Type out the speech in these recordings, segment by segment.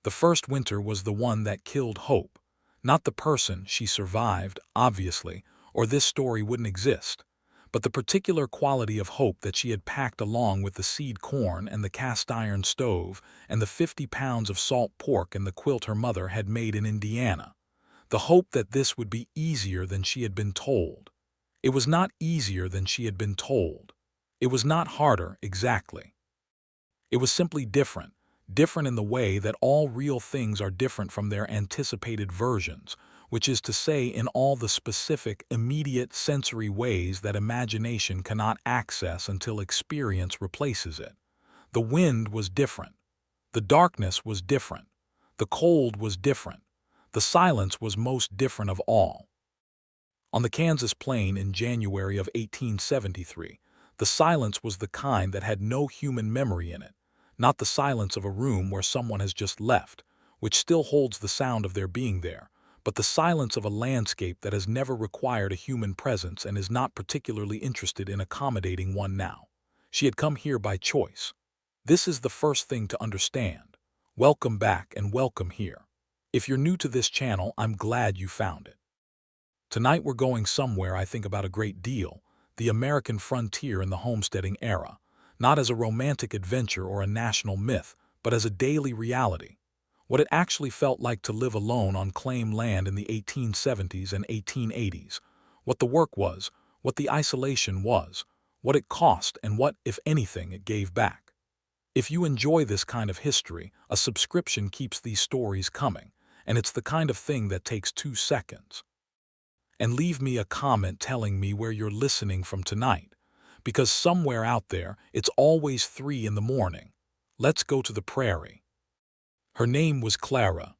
The first winter was the one that killed hope. Not the person, she survived, obviously, or this story wouldn't exist, but the particular quality of hope that she had packed along with the seed corn and the cast-iron stove and the 50 pounds of salt pork and the quilt her mother had made in Indiana. The hope that this would be easier than she had been told. It was not easier than she had been told. It was not harder, exactly. It was simply different, different in the way that all real things are different from their anticipated versions, which is to say in all the specific, immediate sensory ways that imagination cannot access until experience replaces it. The wind was different. The darkness was different. The cold was different. The silence was most different of all. On the Kansas plain in January of 1873, the silence was the kind that had no human memory in it, not the silence of a room where someone has just left, which still holds the sound of their being there, but the silence of a landscape that has never required a human presence and is not particularly interested in accommodating one now. She had come here by choice. This is the first thing to understand. Welcome back and welcome here. If you're new to this channel, I'm glad you found it. Tonight we're going somewhere I think about a great deal, the American frontier in the homesteading era, not as a romantic adventure or a national myth, but as a daily reality. What it actually felt like to live alone on claimed land in the 1870s and 1880s, what the work was, what the isolation was, what it cost, and what, if anything, it gave back. If you enjoy this kind of history, a subscription keeps these stories coming, and it's the kind of thing that takes 2 seconds. And leave me a comment telling me where you're listening from tonight, because somewhere out there, it's always 3 in the morning. Let's go to the prairie. Her name was Clara.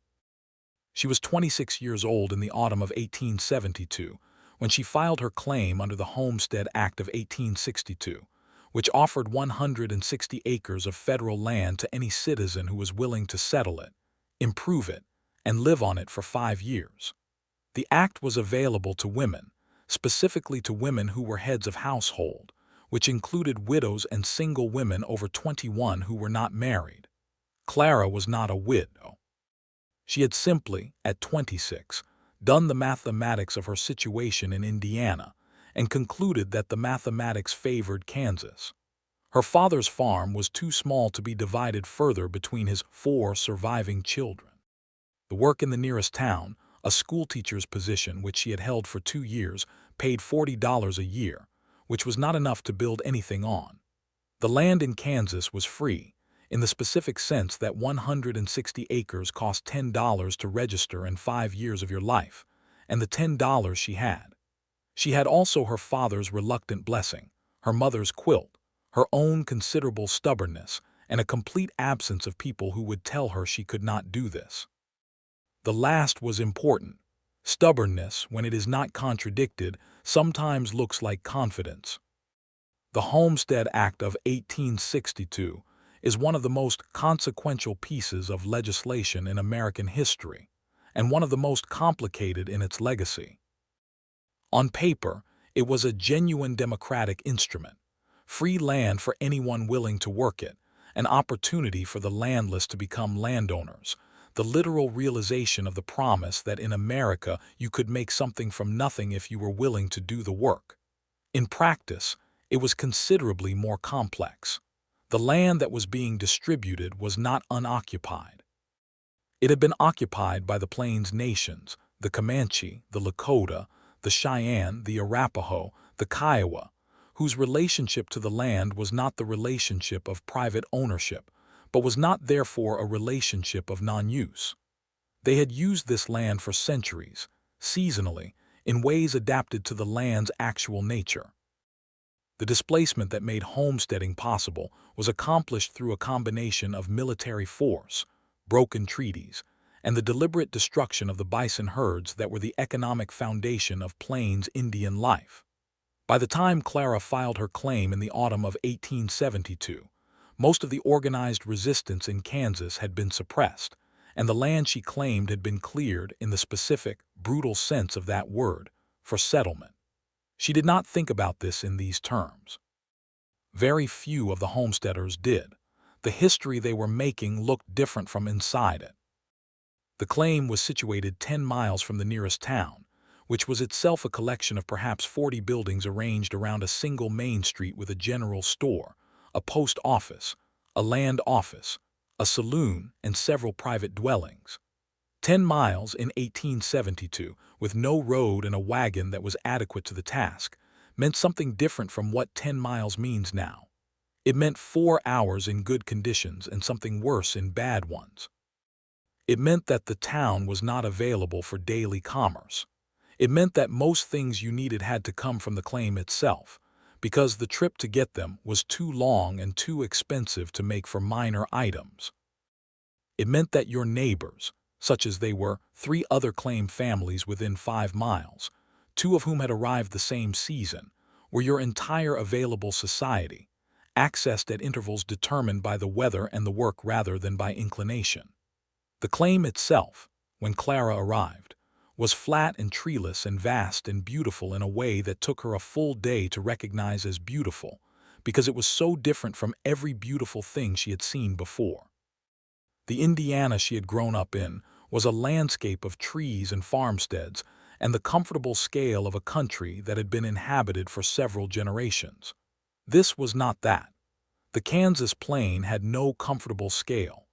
She was 26 years old in the autumn of 1872, when she filed her claim under the Homestead Act of 1862, which offered 160 acres of federal land to any citizen who was willing to settle it, improve it, and live on it for 5 years. The act was available to women, specifically to women who were heads of household, which included widows and single women over 21 who were not married. Clara was not a widow. She had simply, at 26, done the mathematics of her situation in Indiana and concluded that the mathematics favored Kansas. Her father's farm was too small to be divided further between his 4 surviving children. The work in the nearest town, a schoolteacher's position which she had held for 2 years, paid $40 a year, which was not enough to build anything on. The land in Kansas was free, in the specific sense that 160 acres cost $10 to register and 5 years of your life, and the $10 she had. She had also her father's reluctant blessing, her mother's quilt, her own considerable stubbornness, and a complete absence of people who would tell her she could not do this. The last was important. Stubbornness, when it is not contradicted, sometimes looks like confidence. The Homestead Act of 1862 is one of the most consequential pieces of legislation in American history, and one of the most complicated in its legacy. On paper, it was a genuine democratic instrument, free land for anyone willing to work it, an opportunity for the landless to become landowners, the literal realization of the promise that in America you could make something from nothing if you were willing to do the work. In practice, it was considerably more complex. The land that was being distributed was not unoccupied. It had been occupied by the Plains nations, the Comanche, the Lakota, the Cheyenne, the Arapaho, the Kiowa, whose relationship to the land was not the relationship of private ownership, but was not therefore a relationship of non-use. They had used this land for centuries, seasonally, in ways adapted to the land's actual nature. The displacement that made homesteading possible was accomplished through a combination of military force, broken treaties, and the deliberate destruction of the bison herds that were the economic foundation of Plains Indian life. By the time Clara filed her claim in the autumn of 1872, most of the organized resistance in Kansas had been suppressed, and the land she claimed had been cleared in the specific, brutal sense of that word, for settlement. She did not think about this in these terms. Very few of the homesteaders did. The history they were making looked different from inside it. The claim was situated 10 miles from the nearest town, which was itself a collection of perhaps 40 buildings arranged around a single main street with a general store, a post office, a land office, a saloon, and several private dwellings. 10 miles in 1872, with no road and a wagon that was adequate to the task, meant something different from what 10 miles means now. It meant 4 hours in good conditions and something worse in bad ones. It meant that the town was not available for daily commerce. It meant that most things you needed had to come from the claim itself, because the trip to get them was too long and too expensive to make for minor items. It meant that your neighbors, such as they were 3 other claim families within 5 miles, 2 of whom had arrived the same season, were your entire available society, accessed at intervals determined by the weather and the work rather than by inclination. The claim itself, when Clara arrived, was flat and treeless and vast and beautiful in a way that took her a full day to recognize as beautiful, because it was so different from every beautiful thing she had seen before. The Indiana she had grown up in was a landscape of trees and farmsteads and the comfortable scale of a country that had been inhabited for several generations. This was not that. The Kansas plain had no comfortable scale.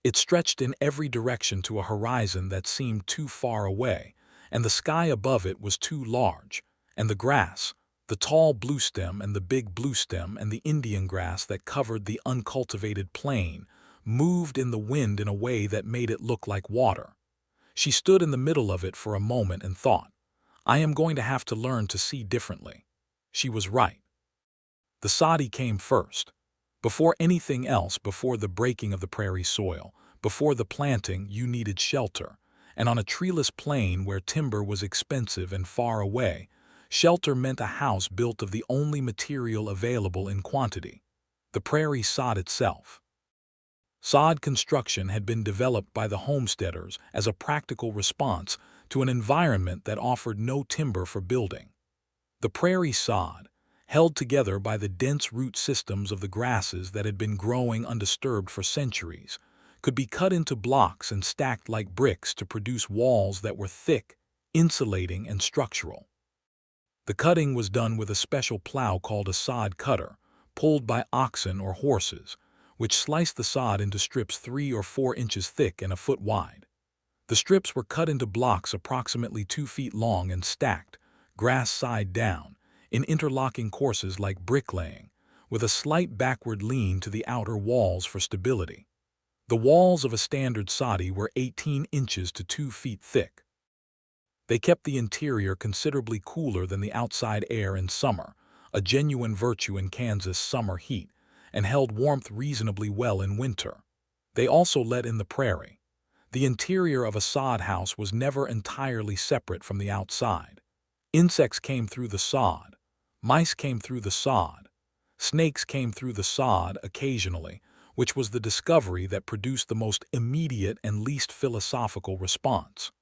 It stretched in every direction to a horizon that seemed too far away, and the sky above it was too large, and the grass, the tall bluestem and the big bluestem and the Indian grass that covered the uncultivated plain, moved in the wind in a way that made it look like water. She stood in the middle of it for a moment and thought, I am going to have to learn to see differently. She was right. The Soddie came first. Before anything else, before the breaking of the prairie soil, before the planting, you needed shelter, and on a treeless plain where timber was expensive and far away, shelter meant a house built of the only material available in quantity, the prairie sod itself. Sod construction had been developed by the homesteaders as a practical response to an environment that offered no timber for building. The prairie sod, held together by the dense root systems of the grasses that had been growing undisturbed for centuries, could be cut into blocks and stacked like bricks to produce walls that were thick, insulating, and structural. The cutting was done with a special plow called a sod cutter, pulled by oxen or horses, which sliced the sod into strips 3 or 4 inches thick and a foot wide. The strips were cut into blocks approximately 2 feet long and stacked, grass side down, in interlocking courses like bricklaying, with a slight backward lean to the outer walls for stability. The walls of a standard Soddie were 18 inches to 2 feet thick. They kept the interior considerably cooler than the outside air in summer, a genuine virtue in Kansas summer heat, and held warmth reasonably well in winter. They also let in the prairie. The interior of a sod house was never entirely separate from the outside. Insects came through the sod. Mice came through the sod. Snakes came through the sod occasionally, which was the discovery that produced the most immediate and least philosophical response.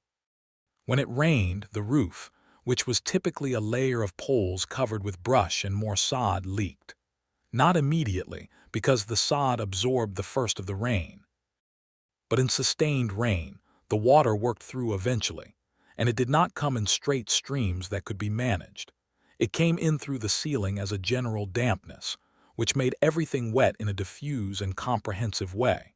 When it rained, the roof, which was typically a layer of poles covered with brush and more sod, leaked. Not immediately, because the sod absorbed the first of the rain. But in sustained rain, the water worked through eventually, and it did not come in straight streams that could be managed. It came in through the ceiling as a general dampness, which made everything wet in a diffuse and comprehensive way.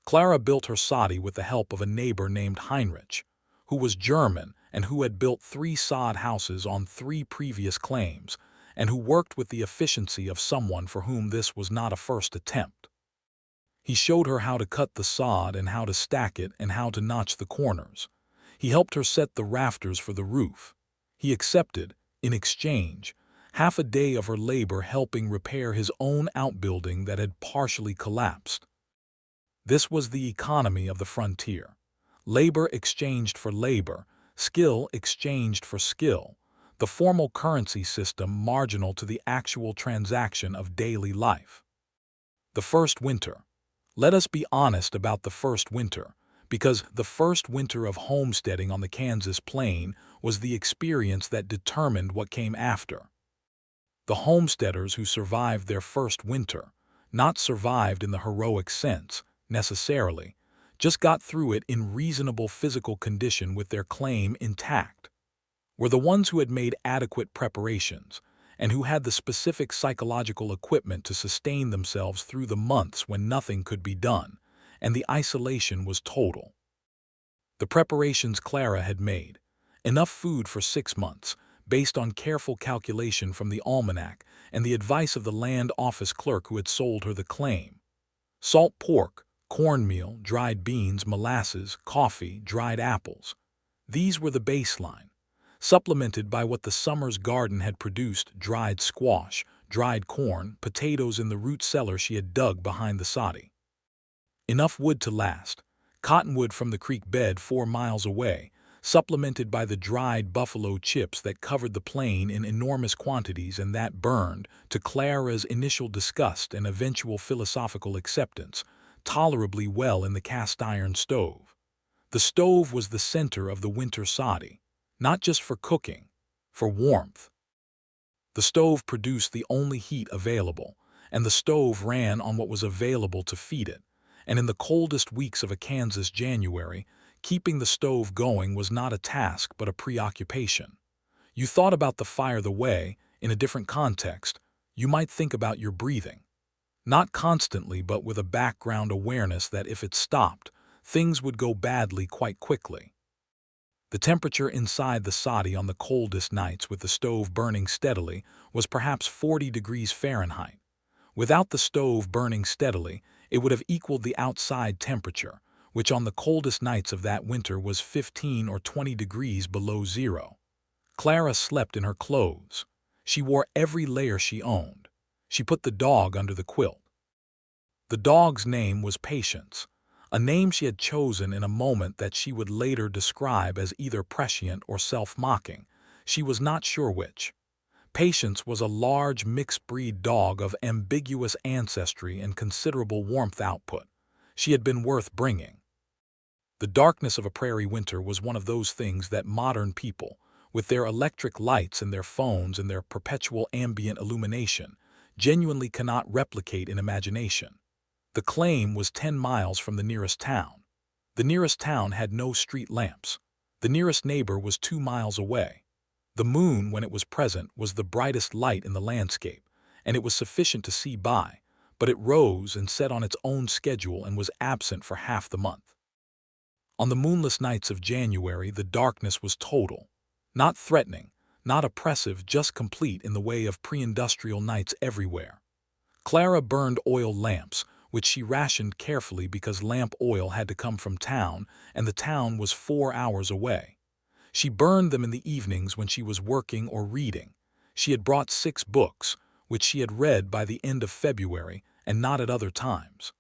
Clara built her Soddie with the help of a neighbor named Heinrich, who was German and who had built 3 sod houses on 3 previous claims, and who worked with the efficiency of someone for whom this was not a first attempt. He showed her how to cut the sod and how to stack it and how to notch the corners. He helped her set the rafters for the roof. He accepted, in exchange, half a day of her labor helping repair his own outbuilding that had partially collapsed. This was the economy of the frontier. Labor exchanged for labor, skill exchanged for skill, the formal currency system marginal to the actual transaction of daily life. The first winter. Let us be honest about the first winter, because the first winter of homesteading on the Kansas plain was the experience that determined what came after. The homesteaders who survived their first winter, not survived in the heroic sense, necessarily, just got through it in reasonable physical condition with their claim intact, were the ones who had made adequate preparations and who had the specific psychological equipment to sustain themselves through the months when nothing could be done, and the isolation was total. The preparations Clara had made, enough food for 6 months, based on careful calculation from the almanac and the advice of the land office clerk who had sold her the claim. Salt pork, cornmeal, dried beans, molasses, coffee, dried apples. These were the baseline, supplemented by what the summer's garden had produced: dried squash, dried corn, potatoes in the root cellar she had dug behind the Soddie. Enough wood to last, cottonwood from the creek bed 4 miles away, supplemented by the dried buffalo chips that covered the plain in enormous quantities and that burned, to Clara's initial disgust and eventual philosophical acceptance, tolerably well in the cast-iron stove. The stove was the center of the winter Soddie, not just for cooking, for warmth. The stove produced the only heat available, and the stove ran on what was available to feed it, and in the coldest weeks of a Kansas January, keeping the stove going was not a task but a preoccupation. You thought about the fire the way, in a different context, you might think about your breathing. Not constantly, but with a background awareness that if it stopped, things would go badly quite quickly. The temperature inside the Soddie on the coldest nights with the stove burning steadily was perhaps 40 degrees Fahrenheit. Without the stove burning steadily, it would have equaled the outside temperature, which on the coldest nights of that winter was 15 or 20 degrees below zero. Clara slept in her clothes. She wore every layer she owned. She put the dog under the quilt. The dog's name was Patience, a name she had chosen in a moment that she would later describe as either prescient or self-mocking. She was not sure which. Patience was a large mixed-breed dog of ambiguous ancestry and considerable warmth output. She had been worth bringing. The darkness of a prairie winter was one of those things that modern people, with their electric lights and their phones and their perpetual ambient illumination, genuinely cannot replicate in imagination. The claim was 10 miles from the nearest town. The nearest town had no street lamps. The nearest neighbor was 2 miles away. The moon, when it was present, was the brightest light in the landscape, and it was sufficient to see by, but it rose and set on its own schedule and was absent for half the month. On the moonless nights of January, the darkness was total, not threatening, not oppressive, just complete in the way of pre-industrial nights everywhere. Clara burned oil lamps, which she rationed carefully because lamp oil had to come from town, and the town was 4 hours away. She burned them in the evenings when she was working or reading. She had brought 6 books, which she had read by the end of February, and not at other times.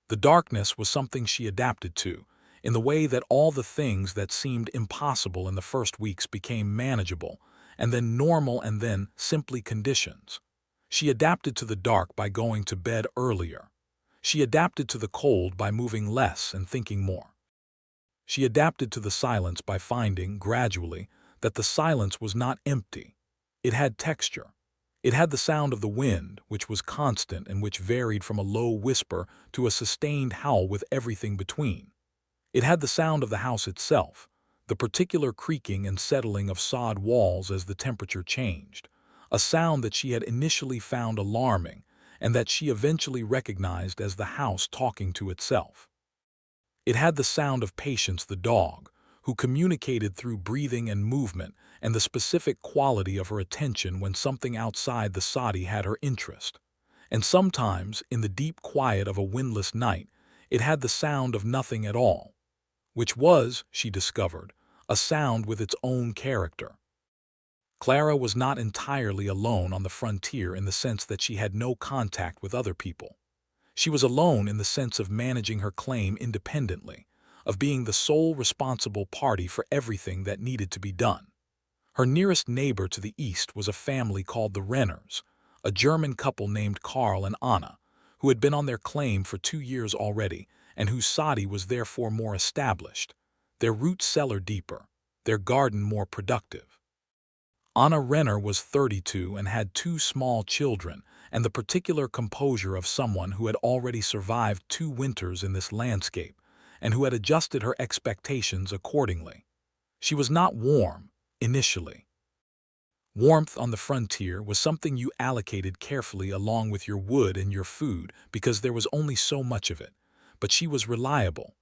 The darkness was something she adapted to, in the way that all the things that seemed impossible in the first weeks became manageable, and then normal, and then simply conditions. She adapted to the dark by going to bed earlier. She adapted to the cold by moving less and thinking more. She adapted to the silence by finding, gradually, that the silence was not empty. It had texture. It had the sound of the wind, which was constant and which varied from a low whisper to a sustained howl with everything between. It had the sound of the house itself, the particular creaking and settling of sod walls as the temperature changed, a sound that she had initially found alarming and that she eventually recognized as the house talking to itself. It had the sound of Patience the dog, who communicated through breathing and movement, and the specific quality of her attention when something outside the Soddie had her interest. And sometimes, in the deep quiet of a windless night, it had the sound of nothing at all, which was, she discovered, a sound with its own character. Clara was not entirely alone on the frontier in the sense that she had no contact with other people. She was alone in the sense of managing her claim independently, of being the sole responsible party for everything that needed to be done. Her nearest neighbor to the east was a family called the Renners, a German couple named Karl and Anna, who had been on their claim for 2 years already, and whose Soddie was therefore more established, their root cellar deeper, their garden more productive. Anna Renner was 32 and had 2 small children, and the particular composure of someone who had already survived 2 winters in this landscape, and who had adjusted her expectations accordingly. She was not warm, initially. Warmth on the frontier was something you allocated carefully along with your wood and your food because there was only so much of it, but she was reliable.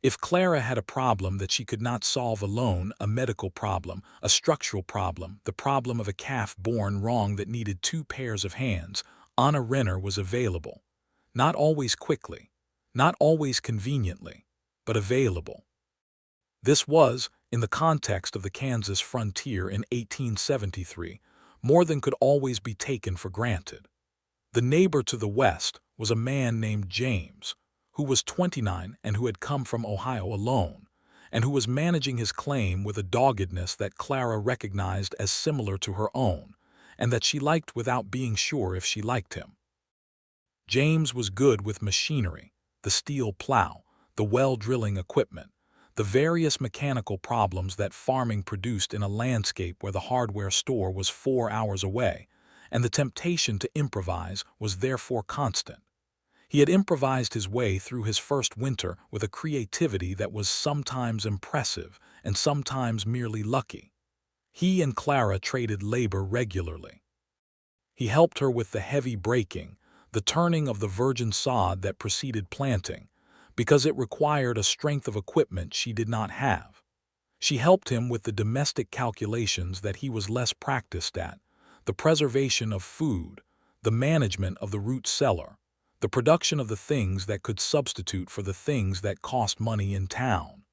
If Clara had a problem that she could not solve alone, a medical problem, a structural problem, the problem of a calf born wrong that needed 2 pairs of hands, Renner was available. Not always quickly, not always conveniently, but available. This was, in the context of the Kansas frontier in 1873, more than could always be taken for granted. The neighbor to the west was a man named James, who was 29 and who had come from Ohio alone, and who was managing his claim with a doggedness that Clara recognized as similar to her own, and that she liked without being sure if she liked him. James was good with machinery, the steel plow, the well-drilling equipment, the various mechanical problems that farming produced in a landscape where the hardware store was 4 hours away, and the temptation to improvise was therefore constant. He had improvised his way through his first winter with a creativity that was sometimes impressive and sometimes merely lucky. He and Clara traded labor regularly. He helped her with the heavy breaking, the turning of the virgin sod that preceded planting, because it required a strength of equipment she did not have. She helped him with the domestic calculations that he was less practiced at, the preservation of food, the management of the root cellar, the production of the things that could substitute for the things that cost money in town.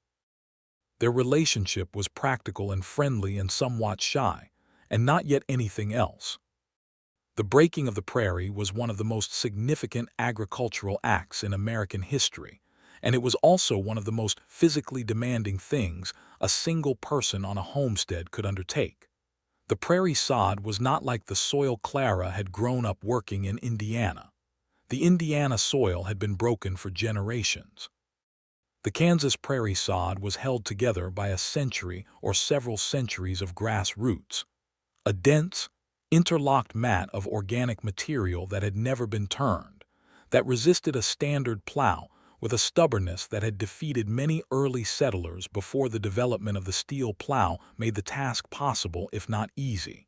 Their relationship was practical and friendly and somewhat shy, and not yet anything else. The breaking of the prairie was one of the most significant agricultural acts in American history, and it was also one of the most physically demanding things a single person on a homestead could undertake. The prairie sod was not like the soil Clara had grown up working in Indiana. The Indiana soil had been broken for generations. The Kansas prairie sod was held together by a century or several centuries of grass roots, a dense, interlocked mat of organic material that had never been turned, that resisted a standard plow with a stubbornness that had defeated many early settlers before the development of the steel plow made the task possible if not easy.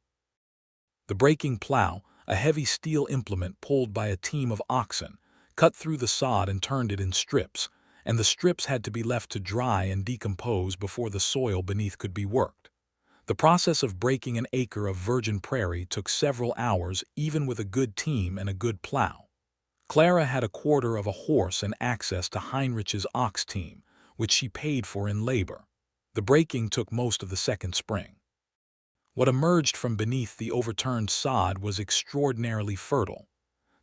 The breaking plow, a heavy steel implement pulled by a team of oxen, cut through the sod and turned it in strips, and the strips had to be left to dry and decompose before the soil beneath could be worked. The process of breaking an acre of virgin prairie took several hours even with a good team and a good plow. Clara had a quarter of a horse and access to Heinrich's ox team, which she paid for in labor. The breaking took most of the second spring. What emerged from beneath the overturned sod was extraordinarily fertile.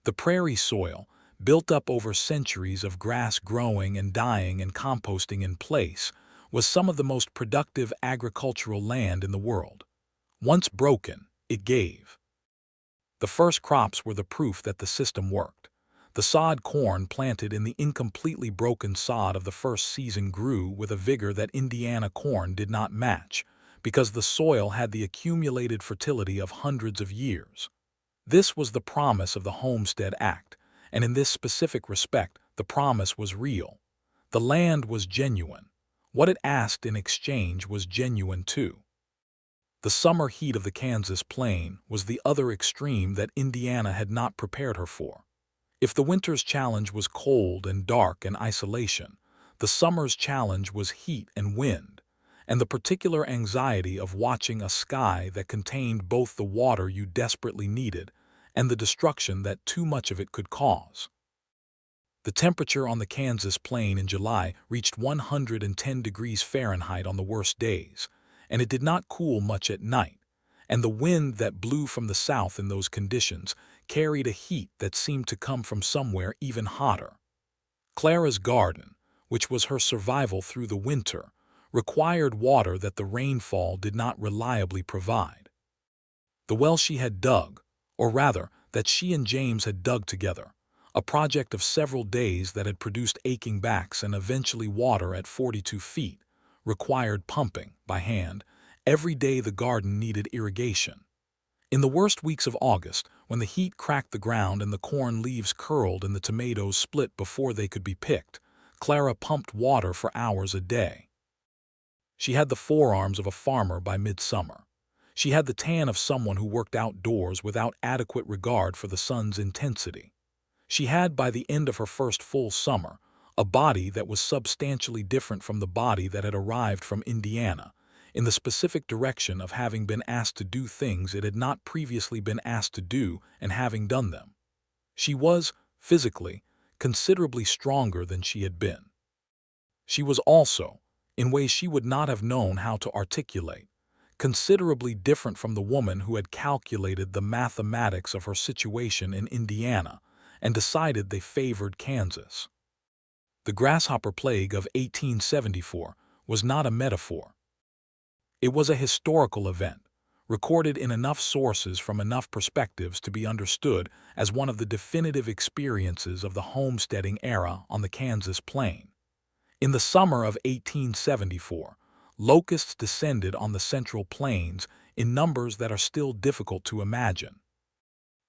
The prairie soil, built up over centuries of grass growing and dying and composting in place, was some of the most productive agricultural land in the world. Once broken, it gave. The first crops were the proof that the system worked. The sod corn planted in the incompletely broken sod of the first season grew with a vigor that Indiana corn did not match, because the soil had the accumulated fertility of hundreds of years. This was the promise of the Homestead Act, and in this specific respect, the promise was real. The land was genuine. What it asked in exchange was genuine too. The summer heat of the Kansas plain was the other extreme that Indiana had not prepared her for. If the winter's challenge was cold and dark and isolation, the summer's challenge was heat and wind, and the particular anxiety of watching a sky that contained both the water you desperately needed and the destruction that too much of it could cause. The temperature on the Kansas plain in July reached 110 degrees Fahrenheit on the worst days, and it did not cool much at night, and the wind that blew from the south in those conditions carried a heat that seemed to come from somewhere even hotter. Clara's garden, which was her survival through the winter, required water that the rainfall did not reliably provide. The well she had dug, or rather, that she and James had dug together, a project of several days that had produced aching backs and eventually water at 42 feet, required pumping, by hand, every day the garden needed irrigation. In the worst weeks of August, when the heat cracked the ground and the corn leaves curled and the tomatoes split before they could be picked, Clara pumped water for hours a day. She had the forearms of a farmer by midsummer. She had the tan of someone who worked outdoors without adequate regard for the sun's intensity. She had, by the end of her first full summer, a body that was substantially different from the body that had arrived from Indiana, in the specific direction of having been asked to do things it had not previously been asked to do and having done them. She was, physically, considerably stronger than she had been. She was also, in ways she would not have known how to articulate, considerably different from the woman who had calculated the mathematics of her situation in Indiana and decided they favored Kansas. The Grasshopper Plague of 1874 was not a metaphor. It was a historical event, recorded in enough sources from enough perspectives to be understood as one of the definitive experiences of the homesteading era on the Kansas plain. In the summer of 1874, locusts descended on the Central Plains in numbers that are still difficult to imagine.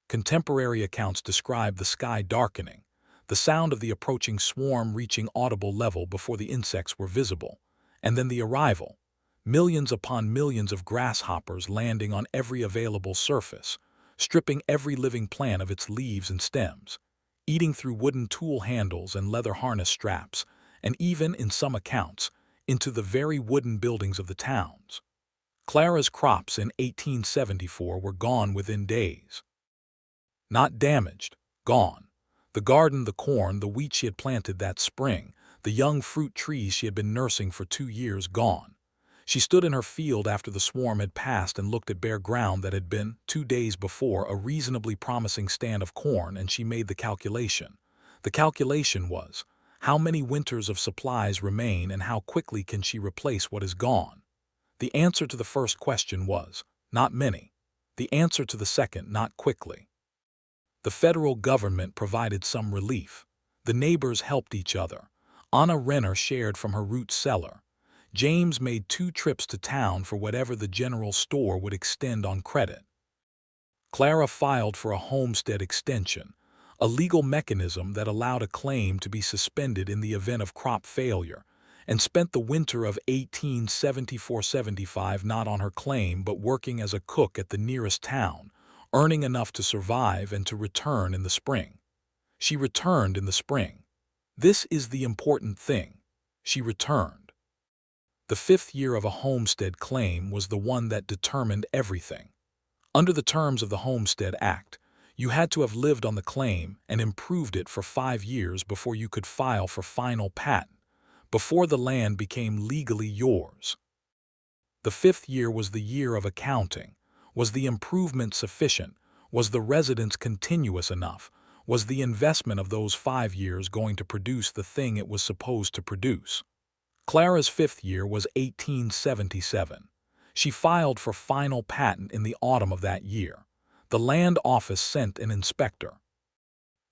Contemporary accounts describe the sky darkening, the sound of the approaching swarm reaching audible level before the insects were visible, and then the arrival, millions upon millions of grasshoppers landing on every available surface, stripping every living plant of its leaves and stems, eating through wooden tool handles and leather harness straps, and even, in some accounts, into the very wooden buildings of the towns. Clara's crops in 1874 were gone within days. Not damaged, gone. The garden, the corn, the wheat she had planted that spring, the young fruit trees she had been nursing for 2 years, gone. She stood in her field after the swarm had passed and looked at bare ground that had been, 2 days before, a reasonably promising stand of corn, and she made the calculation. The calculation was, how many winters of supplies remain and how quickly can she replace what is gone? The answer to the first question was, not many. The answer to the second, not quickly. The federal government provided some relief. The neighbors helped each other. Renner shared from her root cellar. James made 2 trips to town for whatever the general store would extend on credit. Clara filed for a homestead extension, a legal mechanism that allowed a claim to be suspended in the event of crop failure, and spent the winter of 1874-75 not on her claim but working as a cook at the nearest town, earning enough to survive and to return in the spring. She returned in the spring. This is the important thing. She returned. The 5th year of a homestead claim was the one that determined everything. Under the terms of the Homestead Act, you had to have lived on the claim and improved it for 5 years before you could file for final patent, before the land became legally yours. The 5th year was the year of accounting. Was the improvement sufficient? Was the residence continuous enough? Was the investment of those 5 years going to produce the thing it was supposed to produce? Clara's 5th year was 1877. She filed for final patent in the autumn of that year. The land office sent an inspector.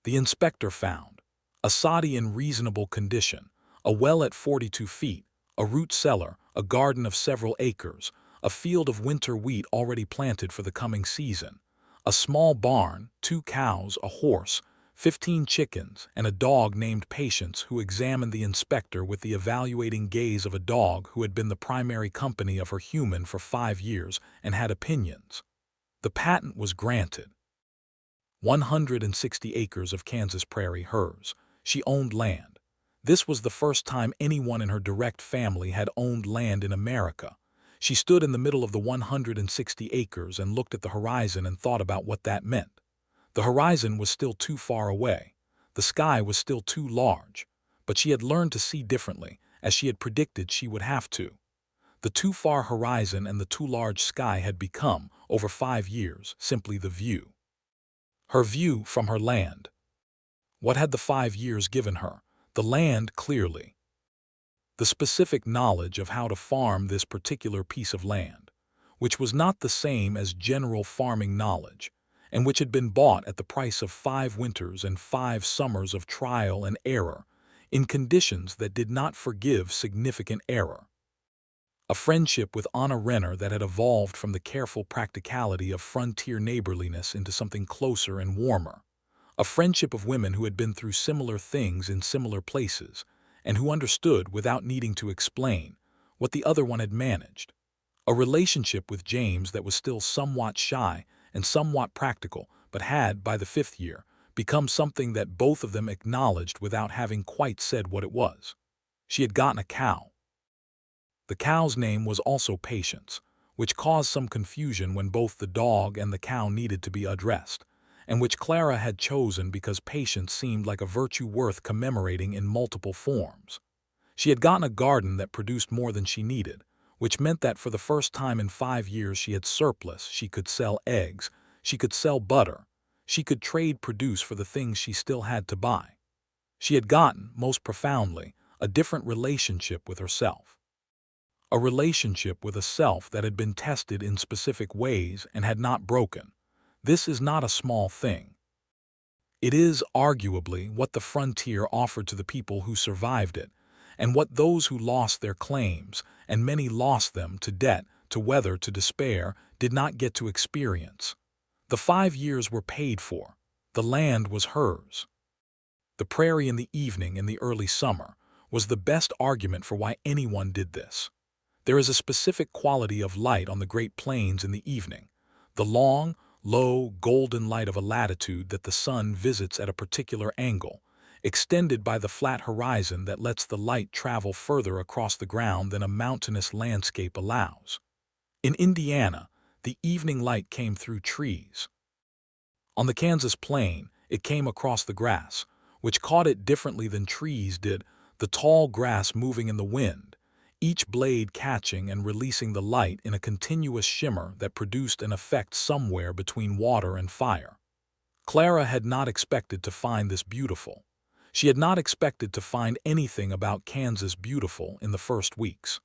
The inspector found a Soddie in reasonable condition, a well at 42 feet, a root cellar, a garden of several acres, a field of winter wheat already planted for the coming season, a small barn, 2 cows, a horse, 15 chickens, and a dog named Patience, who examined the inspector with the evaluating gaze of a dog who had been the primary company of her human for 5 years and had opinions. The patent was granted. 160 acres of Kansas Prairie hers. She owned land. This was the first time anyone in her direct family had owned land in America. She stood in the middle of the 160 acres and looked at the horizon and thought about what that meant. The horizon was still too far away. The sky was still too large. But she had learned to see differently, as she had predicted she would have to. The too far horizon and the too large sky had become, over 5 years, simply the view. Her view from her land. What had the 5 years given her? The land, clearly. The specific knowledge of how to farm this particular piece of land, which was not the same as general farming knowledge, and which had been bought at the price of 5 winters and 5 summers of trial and error, in conditions that did not forgive significant error. A friendship with Renner that had evolved from the careful practicality of frontier neighborliness into something closer and warmer. A friendship of women who had been through similar things in similar places, and who understood without needing to explain what the other one had managed. A relationship with James that was still somewhat shy and somewhat practical, but had, by the 5th year, become something that both of them acknowledged without having quite said what it was. She had gotten a cow. The cow's name was also Patience, which caused some confusion when both the dog and the cow needed to be addressed, and which Clara had chosen because Patience seemed like a virtue worth commemorating in multiple forms. She had gotten a garden that produced more than she needed, which meant that for the first time in 5 years she had surplus. She could sell eggs, she could sell butter, she could trade produce for the things she still had to buy. She had gotten, most profoundly, a different relationship with herself. A relationship with a self that had been tested in specific ways and had not broken. This is not a small thing. It is, arguably, what the frontier offered to the people who survived it, and what those who lost their claims, and many lost them to debt, to weather, to despair, did not get to experience. The 5 years were paid for. The land was hers. The prairie in the evening in the early summer was the best argument for why anyone did this. There is a specific quality of light on the Great Plains in the evening, the long, low, golden light of a latitude that the sun visits at a particular angle, extended by the flat horizon that lets the light travel further across the ground than a mountainous landscape allows. In Indiana, the evening light came through trees. On the Kansas plain, it came across the grass, which caught it differently than trees did, the tall grass moving in the wind, each blade catching and releasing the light in a continuous shimmer that produced an effect somewhere between water and fire. Clara had not expected to find this beautiful. She had not expected to find anything about Kansas beautiful in the first weeks.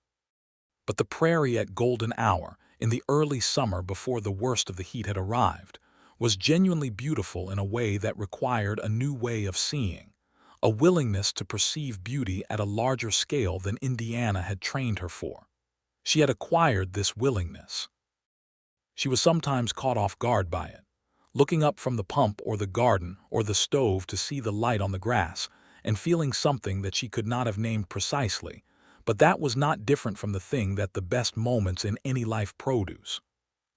But the prairie at golden hour, in the early summer before the worst of the heat had arrived, was genuinely beautiful in a way that required a new way of seeing, a willingness to perceive beauty at a larger scale than Indiana had trained her for. She had acquired this willingness. She was sometimes caught off guard by it, looking up from the pump or the garden or the stove to see the light on the grass and feeling something that she could not have named precisely, but that was not different from the thing that the best moments in any life produce.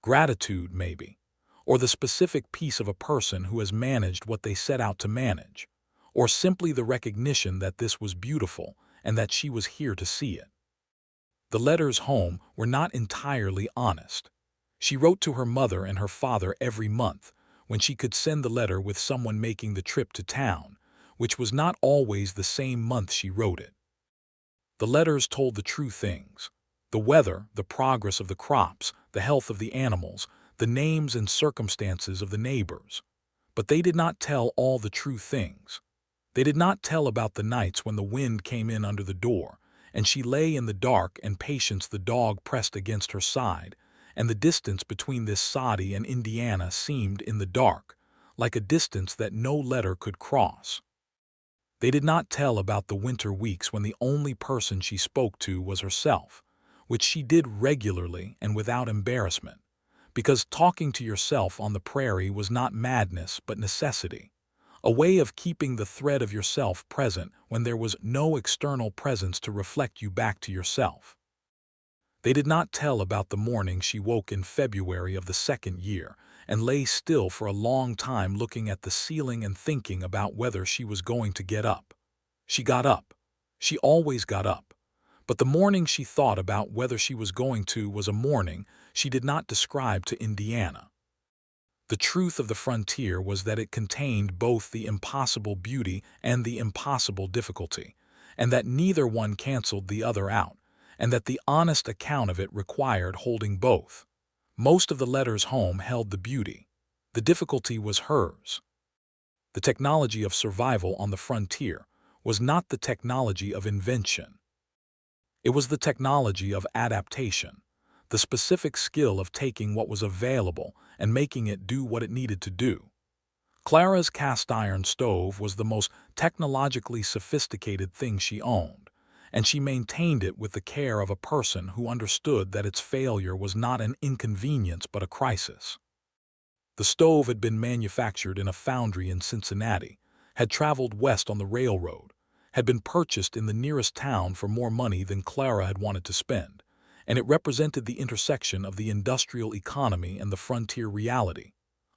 Gratitude, maybe, or the specific piece of a person who has managed what they set out to manage, or simply the recognition that this was beautiful and that she was here to see it. The letters home were not entirely honest. She wrote to her mother and her father every month, when she could send the letter with someone making the trip to town, which was not always the same month she wrote it. The letters told the true things: the weather, the progress of the crops, the health of the animals, the names and circumstances of the neighbors. But they did not tell all the true things. They did not tell about the nights when the wind came in under the door, and she lay in the dark and Patience the dog pressed against her side, and the distance between this Soddie and Indiana seemed, in the dark, like a distance that no letter could cross. They did not tell about the winter weeks when the only person she spoke to was herself, which she did regularly and without embarrassment, because talking to yourself on the prairie was not madness but necessity, a way of keeping the thread of yourself present when there was no external presence to reflect you back to yourself. They did not tell about the morning she woke in February of the 2nd year and lay still for a long time looking at the ceiling and thinking about whether she was going to get up. She got up. She always got up. But the morning she thought about whether she was going to was a morning she did not describe to Indiana. The truth of the frontier was that it contained both the impossible beauty and the impossible difficulty, and that neither one canceled the other out, and that the honest account of it required holding both. Most of the letters home held the beauty. The difficulty was hers. The technology of survival on the frontier was not the technology of invention. It was the technology of adaptation, the specific skill of taking what was available and making it do what it needed to do. Clara's cast-iron stove was the most technologically sophisticated thing she owned, and she maintained it with the care of a person who understood that its failure was not an inconvenience but a crisis. The stove had been manufactured in a foundry in Cincinnati, had traveled west on the railroad, had been purchased in the nearest town for more money than Clara had wanted to spend, and it represented the intersection of the industrial economy and the frontier reality.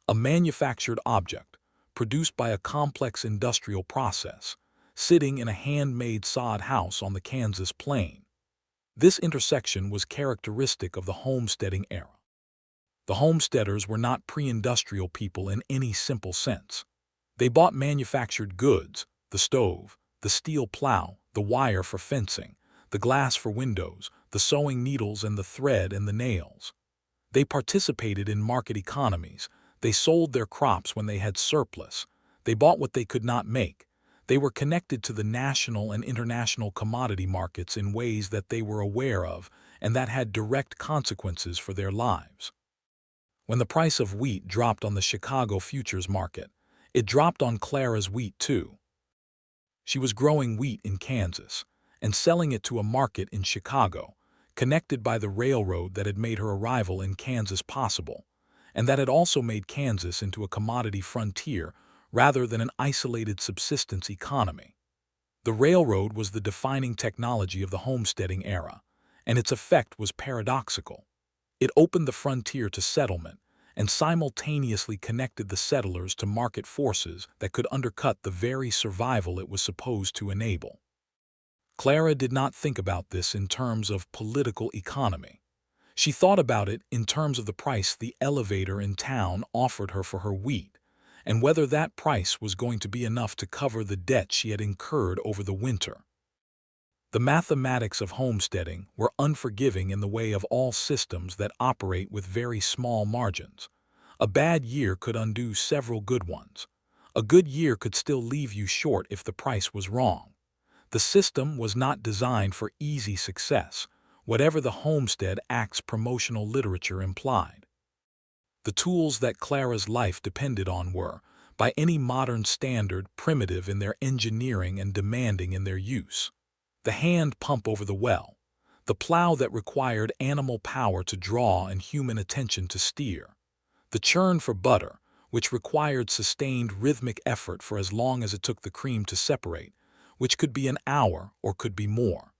A manufactured object, produced by a complex industrial process, sitting in a handmade sod house on the Kansas plain. This intersection was characteristic of the homesteading era. The homesteaders were not pre-industrial people in any simple sense. They bought manufactured goods, the stove, the steel plow, the wire for fencing, the glass for windows, the sewing needles and the thread and the nails. They participated in market economies. They sold their crops when they had surplus. They bought what they could not make. They were connected to the national and international commodity markets in ways that they were aware of and that had direct consequences for their lives. When the price of wheat dropped on the Chicago futures market, it dropped on Clara's wheat too. She was growing wheat in Kansas and selling it to a market in Chicago, connected by the railroad that had made her arrival in Kansas possible, and that had also made Kansas into a commodity frontier rather than an isolated subsistence economy. The railroad was the defining technology of the homesteading era, and its effect was paradoxical. It opened the frontier to settlement and simultaneously connected the settlers to market forces that could undercut the very survival it was supposed to enable. Clara did not think about this in terms of political economy. She thought about it in terms of the price the elevator in town offered her for her wheat, and whether that price was going to be enough to cover the debt she had incurred over the winter. The mathematics of homesteading were unforgiving in the way of all systems that operate with very small margins. A bad year could undo several good ones. A good year could still leave you short if the price was wrong. The system was not designed for easy success, whatever the Homestead Act's promotional literature implied. The tools that Clara's life depended on were, by any modern standard, primitive in their engineering and demanding in their use. The hand pump over the well, the plow that required animal power to draw and human attention to steer, the churn for butter, which required sustained rhythmic effort for as long as it took the cream to separate, which could be an hour or could be more.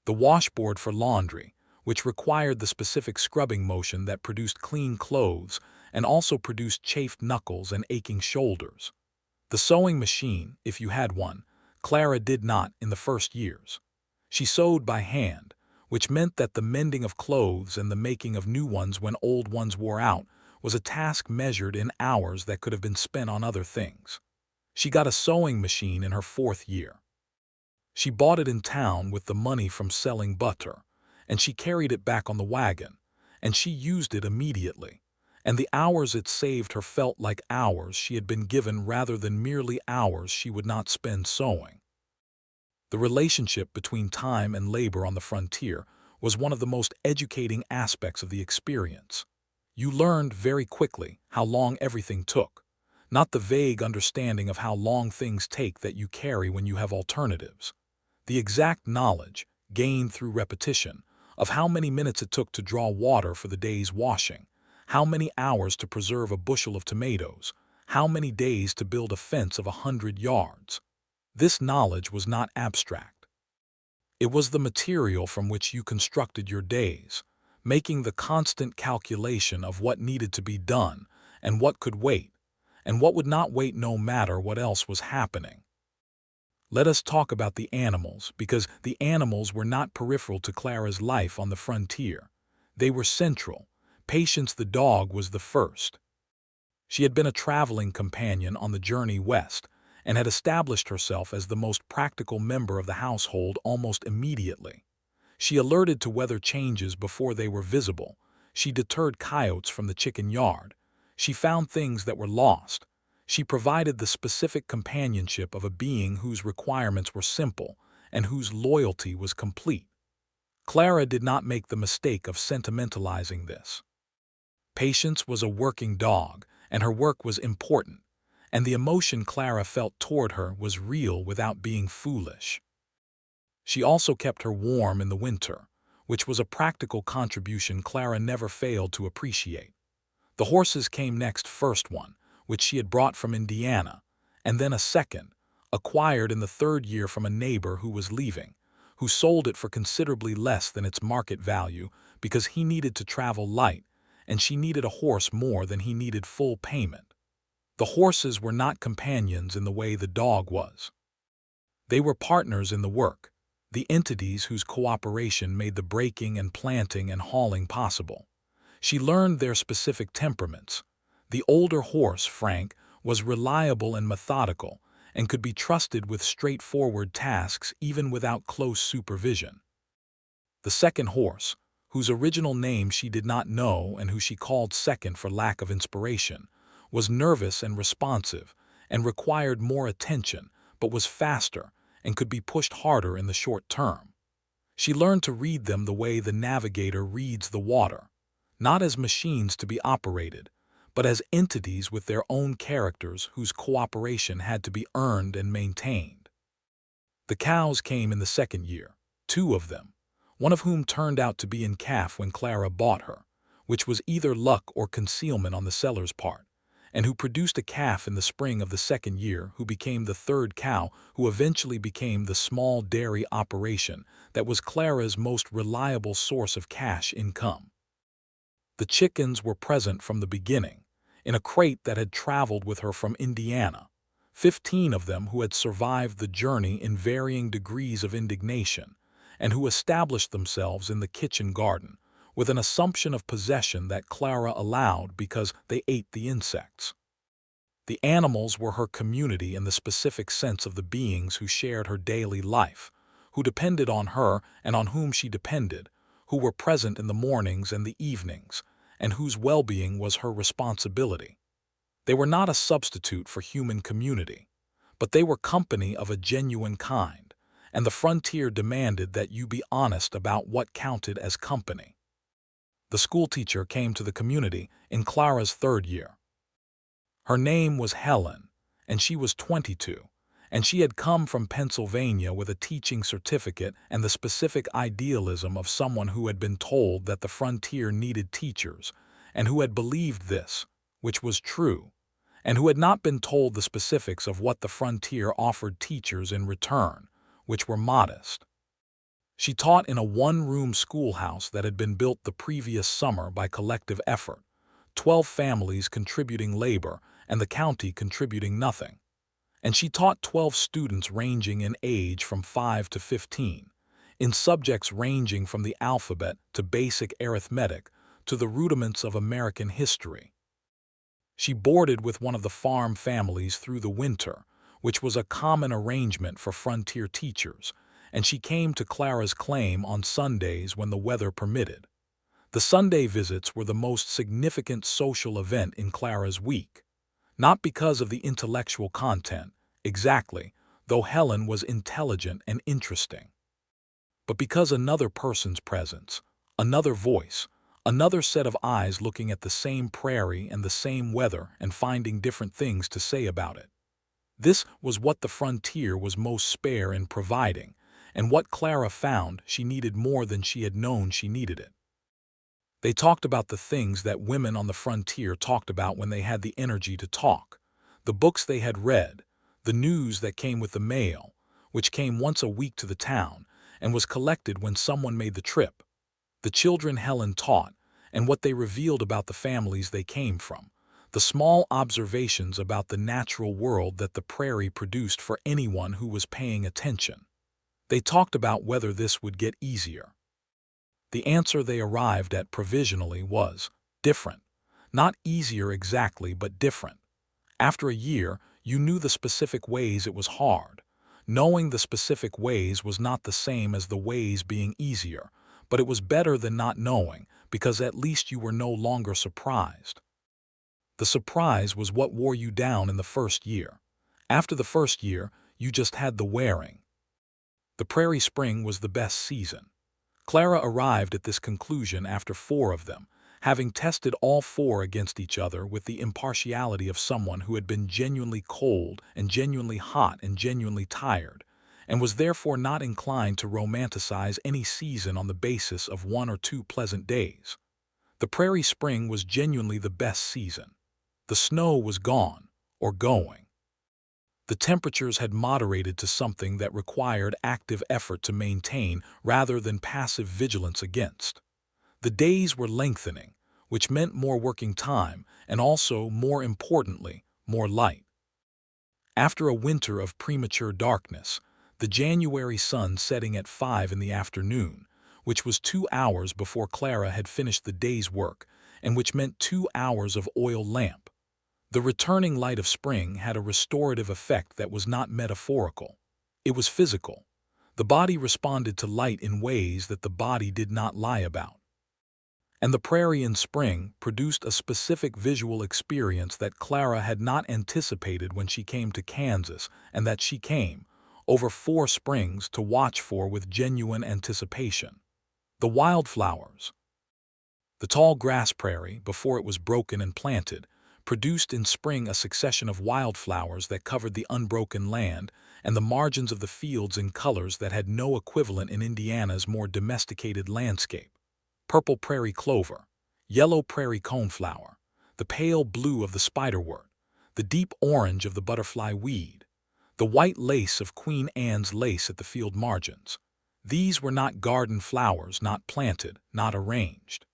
The washboard for laundry, which required the specific scrubbing motion that produced clean clothes and also produced chafed knuckles and aching shoulders. The sewing machine, if you had one, Clara did not in the first years. She sewed by hand, which meant that the mending of clothes and the making of new ones when old ones wore out was a task measured in hours that could have been spent on other things. She got a sewing machine in her 4th year. She bought it in town with the money from selling butter, and she carried it back on the wagon, and she used it immediately, and the hours it saved her felt like hours she had been given rather than merely hours she would not spend sewing. The relationship between time and labor on the frontier was one of the most educating aspects of the experience. You learned very quickly how long everything took, not the vague understanding of how long things take that you carry when you have alternatives. The exact knowledge, gained through repetition, of how many minutes it took to draw water for the day's washing, how many hours to preserve a bushel of tomatoes, how many days to build a fence of 100 yards. This knowledge was not abstract. It was the material from which you constructed your days, making the constant calculation of what needed to be done and what could wait, and what would not wait no matter what else was happening. Let us talk about the animals, because the animals were not peripheral to Clara's life on the frontier. They were central. Patience the dog was the first. She had been a traveling companion on the journey west and had established herself as the most practical member of the household almost immediately. She alerted to weather changes before they were visible. She deterred coyotes from the chicken yard. She found things that were lost. She provided the specific companionship of a being whose requirements were simple and whose loyalty was complete. Clara did not make the mistake of sentimentalizing this. Patience was a working dog, and her work was important, and the emotion Clara felt toward her was real without being foolish. She also kept her warm in the winter, which was a practical contribution Clara never failed to appreciate. The horses came next, first one, which she had brought from Indiana, and then a second, acquired in the third year from a neighbor who was leaving, who sold it for considerably less than its market value because he needed to travel light, and she needed a horse more than he needed full payment. The horses were not companions in the way the dog was. They were partners in the work, the entities whose cooperation made the breaking and planting and hauling possible. She learned their specific temperaments. The older horse, Frank, was reliable and methodical, and could be trusted with straightforward tasks even without close supervision. The second horse, whose original name she did not know and who she called Second for lack of inspiration, was nervous and responsive and required more attention, but was faster and could be pushed harder in the short term. She learned to read them the way the navigator reads the water, not as machines to be operated, but as entities with their own characters whose cooperation had to be earned and maintained. The cows came in the second year, 2 of them, one of whom turned out to be in calf when Clara bought her, which was either luck or concealment on the seller's part, and who produced a calf in the spring of the second year who became the third cow, who eventually became the small dairy operation that was Clara's most reliable source of cash income. The chickens were present from the beginning, in a crate that had traveled with her from Indiana, 15 of them who had survived the journey in varying degrees of indignation, and who established themselves in the kitchen garden, with an assumption of possession that Clara allowed because they ate the insects. The animals were her community in the specific sense of the beings who shared her daily life, who depended on her and on whom she depended, who were present in the mornings and the evenings, and whose well-being was her responsibility. They were not a substitute for human community, but they were company of a genuine kind, and the frontier demanded that you be honest about what counted as company. The schoolteacher came to the community in Clara's third year. Her name was Helen, and she was 22, and she had come from Pennsylvania with a teaching certificate and the specific idealism of someone who had been told that the frontier needed teachers, and who had believed this, which was true, and who had not been told the specifics of what the frontier offered teachers in return, which were modest. She taught in a one-room schoolhouse that had been built the previous summer by collective effort, 12 families contributing labor and the county contributing nothing. And she taught 12 students ranging in age from 5 to 15, in subjects ranging from the alphabet to basic arithmetic to the rudiments of American history. She boarded with one of the farm families through the winter, which was a common arrangement for frontier teachers, and she came to Clara's claim on Sundays when the weather permitted. The Sunday visits were the most significant social event in Clara's week, not because of the intellectual content, exactly, though Helen was intelligent and interesting, but because another person's presence, another voice, another set of eyes looking at the same prairie and the same weather and finding different things to say about it. This was what the frontier was most spare in providing, and what Clara found she needed more than she had known she needed it. They talked about the things that women on the frontier talked about when they had the energy to talk, the books they had read, the news that came with the mail, which came once a week to the town and was collected when someone made the trip, the children Helen taught, and what they revealed about the families they came from, the small observations about the natural world that the prairie produced for anyone who was paying attention. They talked about whether this would get easier. The answer they arrived at provisionally was different. Not easier exactly, but different. After a year, you knew the specific ways it was hard. Knowing the specific ways was not the same as the ways being easier, but it was better than not knowing, because at least you were no longer surprised. The surprise was what wore you down in the first year. After the first year, you just had the wearing. The prairie spring was the best season. Clara arrived at this conclusion after 4 of them, having tested all 4 against each other with the impartiality of someone who had been genuinely cold and genuinely hot and genuinely tired, and was therefore not inclined to romanticize any season on the basis of 1 or 2 pleasant days. The prairie spring was genuinely the best season. The snow was gone, or going. The temperatures had moderated to something that required active effort to maintain rather than passive vigilance against. The days were lengthening, which meant more working time and also, more importantly, more light. After a winter of premature darkness, the January sun setting at 5 in the afternoon, which was 2 hours before Clara had finished the day's work, and which meant 2 hours of oil lamp. The returning light of spring had a restorative effect that was not metaphorical. It was physical. The body responded to light in ways that the body did not lie about. And the prairie in spring produced a specific visual experience that Clara had not anticipated when she came to Kansas, and that she came, over 4 springs, to watch for with genuine anticipation. The wildflowers. The tall grass prairie, before it was broken and planted, produced in spring a succession of wildflowers that covered the unbroken land and the margins of the fields in colors that had no equivalent in Indiana's more domesticated landscape. Purple prairie clover, yellow prairie coneflower, the pale blue of the spiderwort, the deep orange of the butterfly weed, the white lace of Queen Anne's lace at the field margins. These were not garden flowers, not planted, not arranged.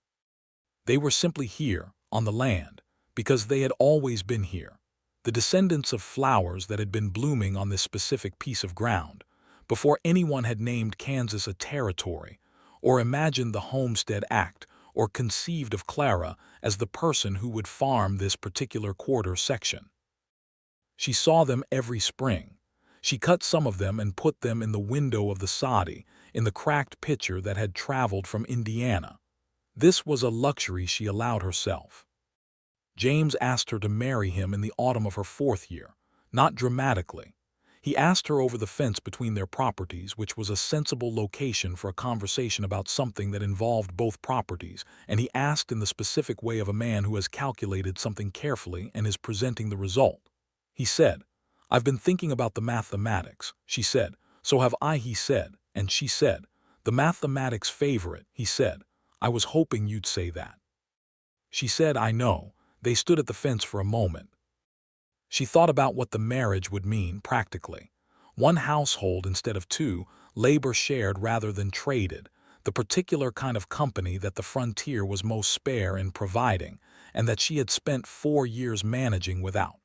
They were simply here, on the land, because they had always been here, the descendants of flowers that had been blooming on this specific piece of ground, before anyone had named Kansas a territory, or imagined the Homestead Act, or conceived of Clara as the person who would farm this particular quarter section. She saw them every spring. She cut some of them and put them in the window of the Soddie, in the cracked pitcher that had traveled from Indiana. This was a luxury she allowed herself. James asked her to marry him in the autumn of her 4th year, not dramatically. He asked her over the fence between their properties, which was a sensible location for a conversation about something that involved both properties, and he asked in the specific way of a man who has calculated something carefully and is presenting the result. He said, "I've been thinking about the mathematics," she said. "So have I," he said, and she said, "The mathematics favor it," he said. "I was hoping you'd say that." She said, "I know." They stood at the fence for a moment. She thought about what the marriage would mean practically. 1 household instead of 2, labor shared rather than traded, the particular kind of company that the frontier was most spare in providing, and that she had spent 4 years managing without.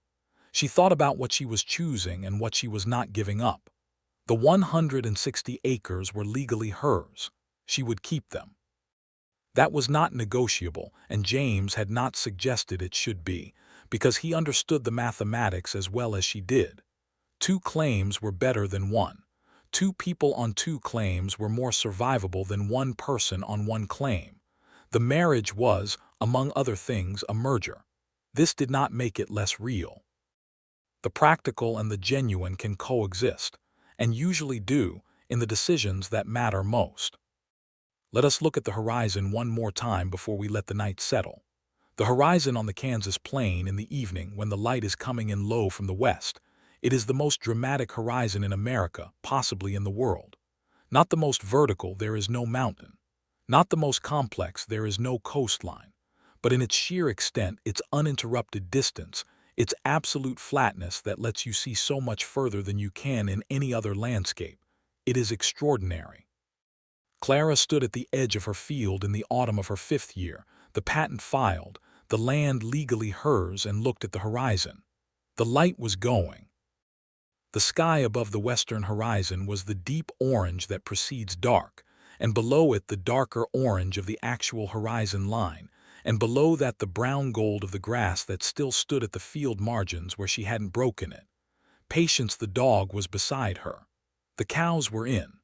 She thought about what she was choosing and what she was not giving up. The 160 acres were legally hers. She would keep them. That was not negotiable, and James had not suggested it should be, because he understood the mathematics as well as she did. 2 claims were better than 1. 2 people on 2 claims were more survivable than 1 person on 1 claim. The marriage was, among other things, a merger. This did not make it less real. The practical and the genuine can coexist, and usually do, in the decisions that matter most. Let us look at the horizon one more time before we let the night settle. The horizon on the Kansas plain in the evening when the light is coming in low from the west. It is the most dramatic horizon in America, possibly in the world. Not the most vertical, there is no mountain. Not the most complex, there is no coastline. But in its sheer extent, its uninterrupted distance, its absolute flatness that lets you see so much further than you can in any other landscape, it is extraordinary. Clara stood at the edge of her field in the autumn of her 5th year, the patent filed, the land legally hers, and looked at the horizon. The light was going. The sky above the western horizon was the deep orange that precedes dark, and below it the darker orange of the actual horizon line, and below that the brown gold of the grass that still stood at the field margins where she hadn't broken it. Patience the dog was beside her. The cows were in.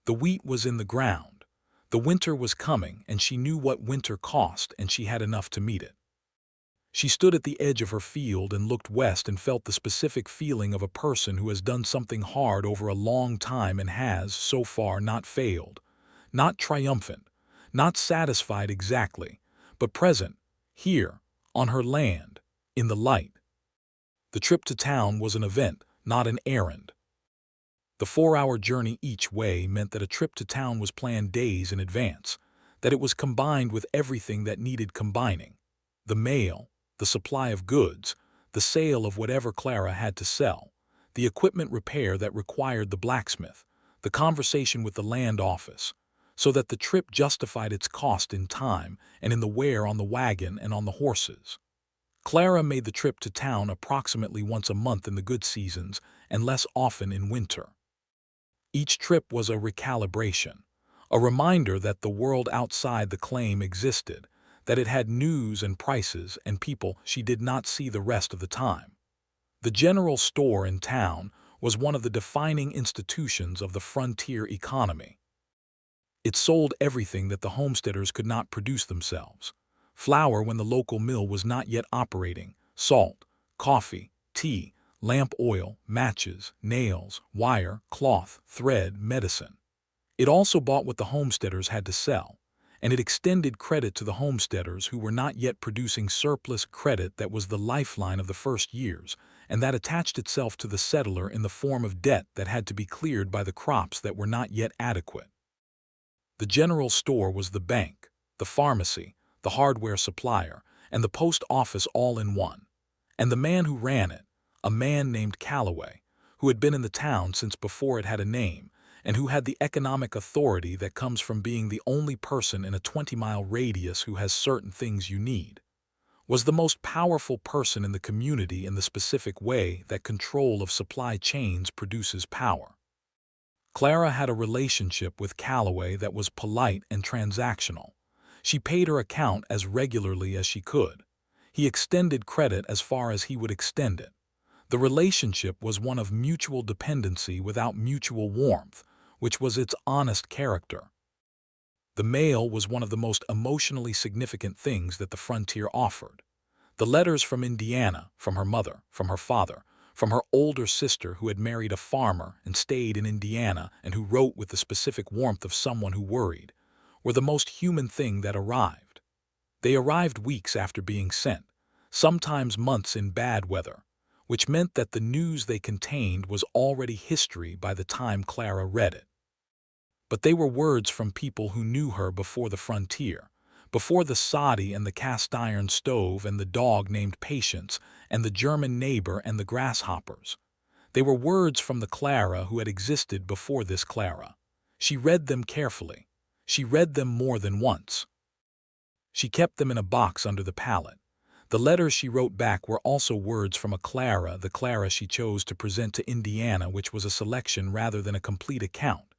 The wheat was in the ground. The winter was coming, and she knew what winter cost, and she had enough to meet it. She stood at the edge of her field and looked west and felt the specific feeling of a person who has done something hard over a long time and has, so far, not failed. Not triumphant, not satisfied exactly, but present, here, on her land, in the light. The trip to town was an event, not an errand. The 4-hour journey each way meant that a trip to town was planned days in advance, that it was combined with everything that needed combining. The mail, the supply of goods, the sale of whatever Clara had to sell, the equipment repair that required the blacksmith, the conversation with the land office, so that the trip justified its cost in time and in the wear on the wagon and on the horses. Clara made the trip to town approximately once a month in the good seasons and less often in winter. Each trip was a recalibration, a reminder that the world outside the claim existed, that it had news and prices and people she did not see the rest of the time. The general store in town was one of the defining institutions of the frontier economy. It sold everything that the homesteaders could not produce themselves: flour when the local mill was not yet operating, salt, coffee, tea, lamp oil, matches, nails, wire, cloth, thread, medicine. It also bought what the homesteaders had to sell, and it extended credit to the homesteaders who were not yet producing surplus credit that was the lifeline of the first years, and that attached itself to the settler in the form of debt that had to be cleared by the crops that were not yet adequate. The general store was the bank, the pharmacy, the hardware supplier, and the post office all in one. And the man who ran it, a man named Calloway, who had been in the town since before it had a name, and who had the economic authority that comes from being the only person in a 20-mile radius who has certain things you need, was the most powerful person in the community in the specific way that control of supply chains produces power. Clara had a relationship with Calloway that was polite and transactional. She paid her account as regularly as she could. He extended credit as far as he would extend it. The relationship was one of mutual dependency without mutual warmth, which was its honest character. The mail was one of the most emotionally significant things that the frontier offered. The letters from Indiana, from her mother, from her father, from her older sister who had married a farmer and stayed in Indiana and who wrote with the specific warmth of someone who worried, were the most human thing that arrived. They arrived weeks after being sent, sometimes months in bad weather, which meant that the news they contained was already history by the time Clara read it. But they were words from people who knew her before the frontier, before the Soddie and the cast-iron stove and the dog named Patience and the German neighbor and the grasshoppers. They were words from the Clara who had existed before this Clara. She read them carefully. She read them more than once. She kept them in a box under the pallet. The letters she wrote back were also words from a Clara, the Clara she chose to present to Indiana, which was a selection rather than a complete account.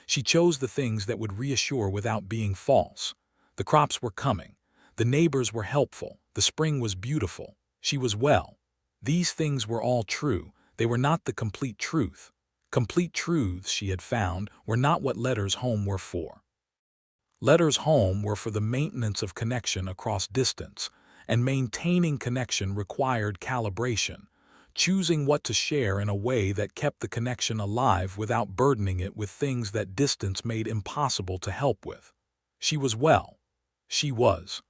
She chose the things that would reassure without being false. The crops were coming. The neighbors were helpful. The spring was beautiful. She was well. These things were all true. They were not the complete truth. Complete truths, she had found, were not what letters home were for. Letters home were for the maintenance of connection across distance, and maintaining connection required calibration, choosing what to share in a way that kept the connection alive without burdening it with things that distance made impossible to help with. She was well. She was.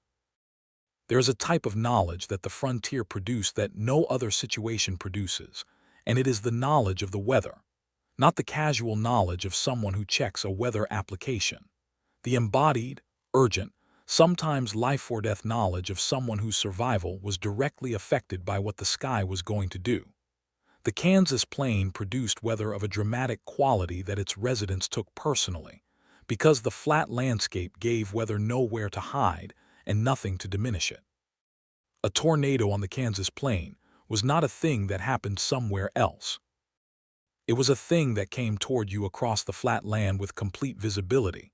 There is a type of knowledge that the frontier produced that no other situation produces, and it is the knowledge of the weather, not the casual knowledge of someone who checks a weather application. The embodied, urgent, sometimes life-or-death knowledge of someone whose survival was directly affected by what the sky was going to do. The Kansas plain produced weather of a dramatic quality that its residents took personally, because the flat landscape gave weather nowhere to hide and nothing to diminish it. A tornado on the Kansas plain was not a thing that happened somewhere else. It was a thing that came toward you across the flat land with complete visibility.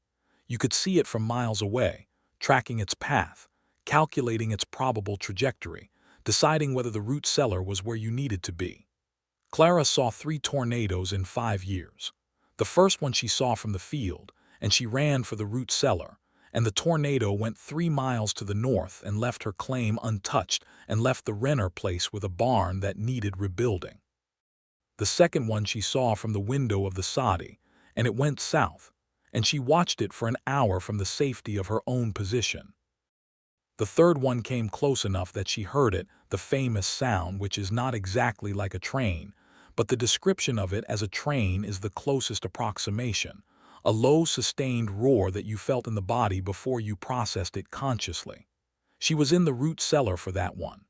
You could see it from miles away, tracking its path, calculating its probable trajectory, deciding whether the root cellar was where you needed to be. Clara saw 3 tornadoes in 5 years. The first one she saw from the field, and she ran for the root cellar, and the tornado went 3 miles to the north and left her claim untouched and left the Renner place with a barn that needed rebuilding. The second one she saw from the window of the Soddie, and it went south, and she watched it for an hour from the safety of her own position. The third one came close enough that she heard it, the famous sound which is not exactly like a train, but the description of it as a train is the closest approximation, a low sustained roar that you felt in the body before you processed it consciously. She was in the root cellar for that one.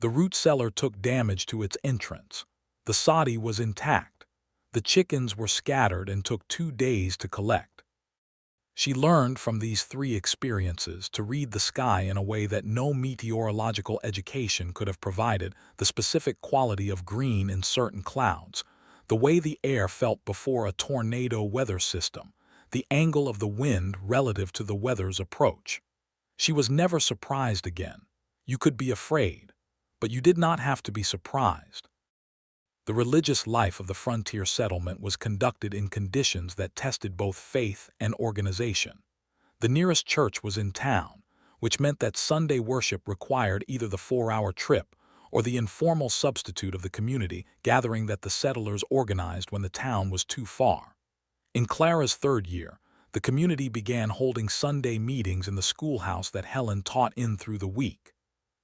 The root cellar took damage to its entrance. The Soddie was intact. The chickens were scattered and took 2 days to collect. She learned from these 3 experiences to read the sky in a way that no meteorological education could have provided: the specific quality of green in certain clouds, the way the air felt before a tornado weather system, the angle of the wind relative to the weather's approach. She was never surprised again. You could be afraid, but you did not have to be surprised. The religious life of the frontier settlement was conducted in conditions that tested both faith and organization. The nearest church was in town, which meant that Sunday worship required either the 4-hour trip or the informal substitute of the community gathering that the settlers organized when the town was too far. In Clara's 3rd year, the community began holding Sunday meetings in the schoolhouse that Helen taught in through the week.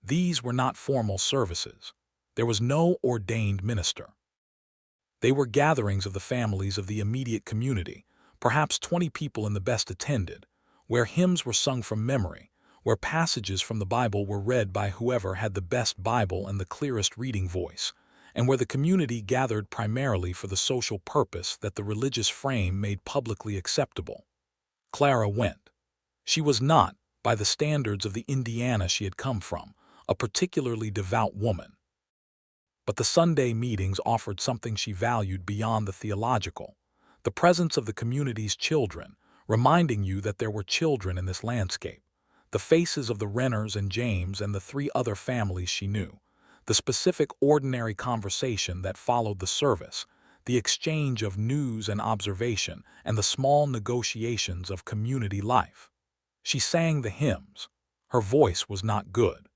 These were not formal services. There was no ordained minister. They were gatherings of the families of the immediate community, perhaps 20 people in the best attended, where hymns were sung from memory, where passages from the Bible were read by whoever had the best Bible and the clearest reading voice, and where the community gathered primarily for the social purpose that the religious frame made publicly acceptable. Clara went. She was not, by the standards of the Indiana she had come from, a particularly devout woman. But the Sunday meetings offered something she valued beyond the theological: the presence of the community's children, reminding you that there were children in this landscape, the faces of the Renners and James and the 3 other families she knew, the specific ordinary conversation that followed the service, the exchange of news and observation, and the small negotiations of community life. She sang the hymns. Her voice was not good.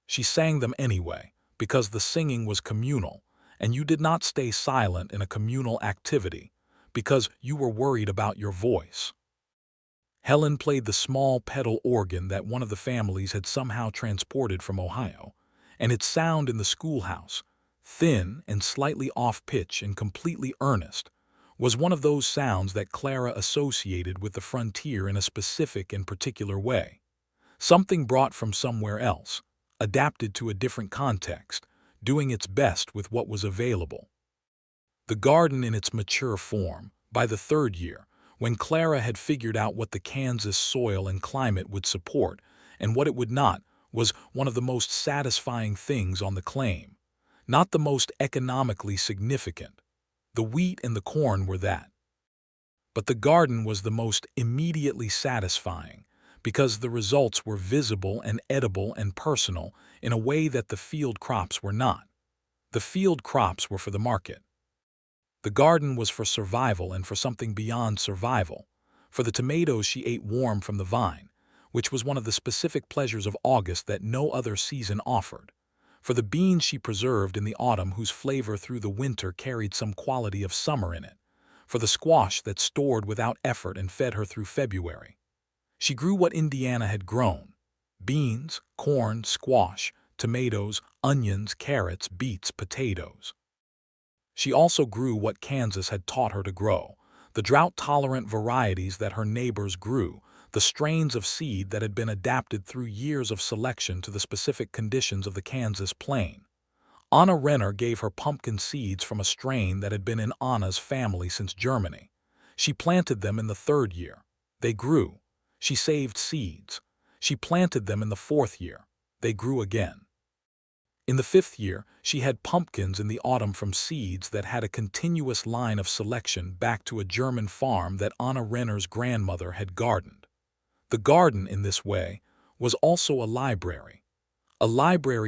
She sang them anyway, because the singing was communal, and you did not stay silent in a communal activity, because you were worried about your voice. Helen played the small pedal organ that one of the families had somehow transported from Ohio, and its sound in the schoolhouse, thin and slightly off-pitch and completely earnest, was one of those sounds that Clara associated with the frontier in a specific and particular way. Something brought from somewhere else, adapted to a different context, doing its best with what was available. The garden in its mature form, by the 3rd year, when Clara had figured out what the Kansas soil and climate would support and what it would not, was one of the most satisfying things on the claim. Not the most economically significant. The wheat and the corn were that. But the garden was the most immediately satisfying, because the results were visible and edible and personal in a way that the field crops were not. The field crops were for the market. The garden was for survival and for something beyond survival, for the tomatoes she ate warm from the vine, which was one of the specific pleasures of August that no other season offered, for the beans she preserved in the autumn whose flavor through the winter carried some quality of summer in it, for the squash that stored without effort and fed her through February. She grew what Indiana had grown: beans, corn, squash, tomatoes, onions, carrots, beets, potatoes. She also grew what Kansas had taught her to grow: the drought-tolerant varieties that her neighbors grew, the strains of seed that had been adapted through years of selection to the specific conditions of the Kansas plain. Anna Renner gave her pumpkin seeds from a strain that had been in Anna's family since Germany. She planted them in the 3rd year. They grew. She saved seeds. She planted them in the 4th year. They grew again. In the 5th year, she had pumpkins in the autumn from seeds that had a continuous line of selection back to a German farm that Anna Renner's grandmother had gardened. The garden, in this way, was also a library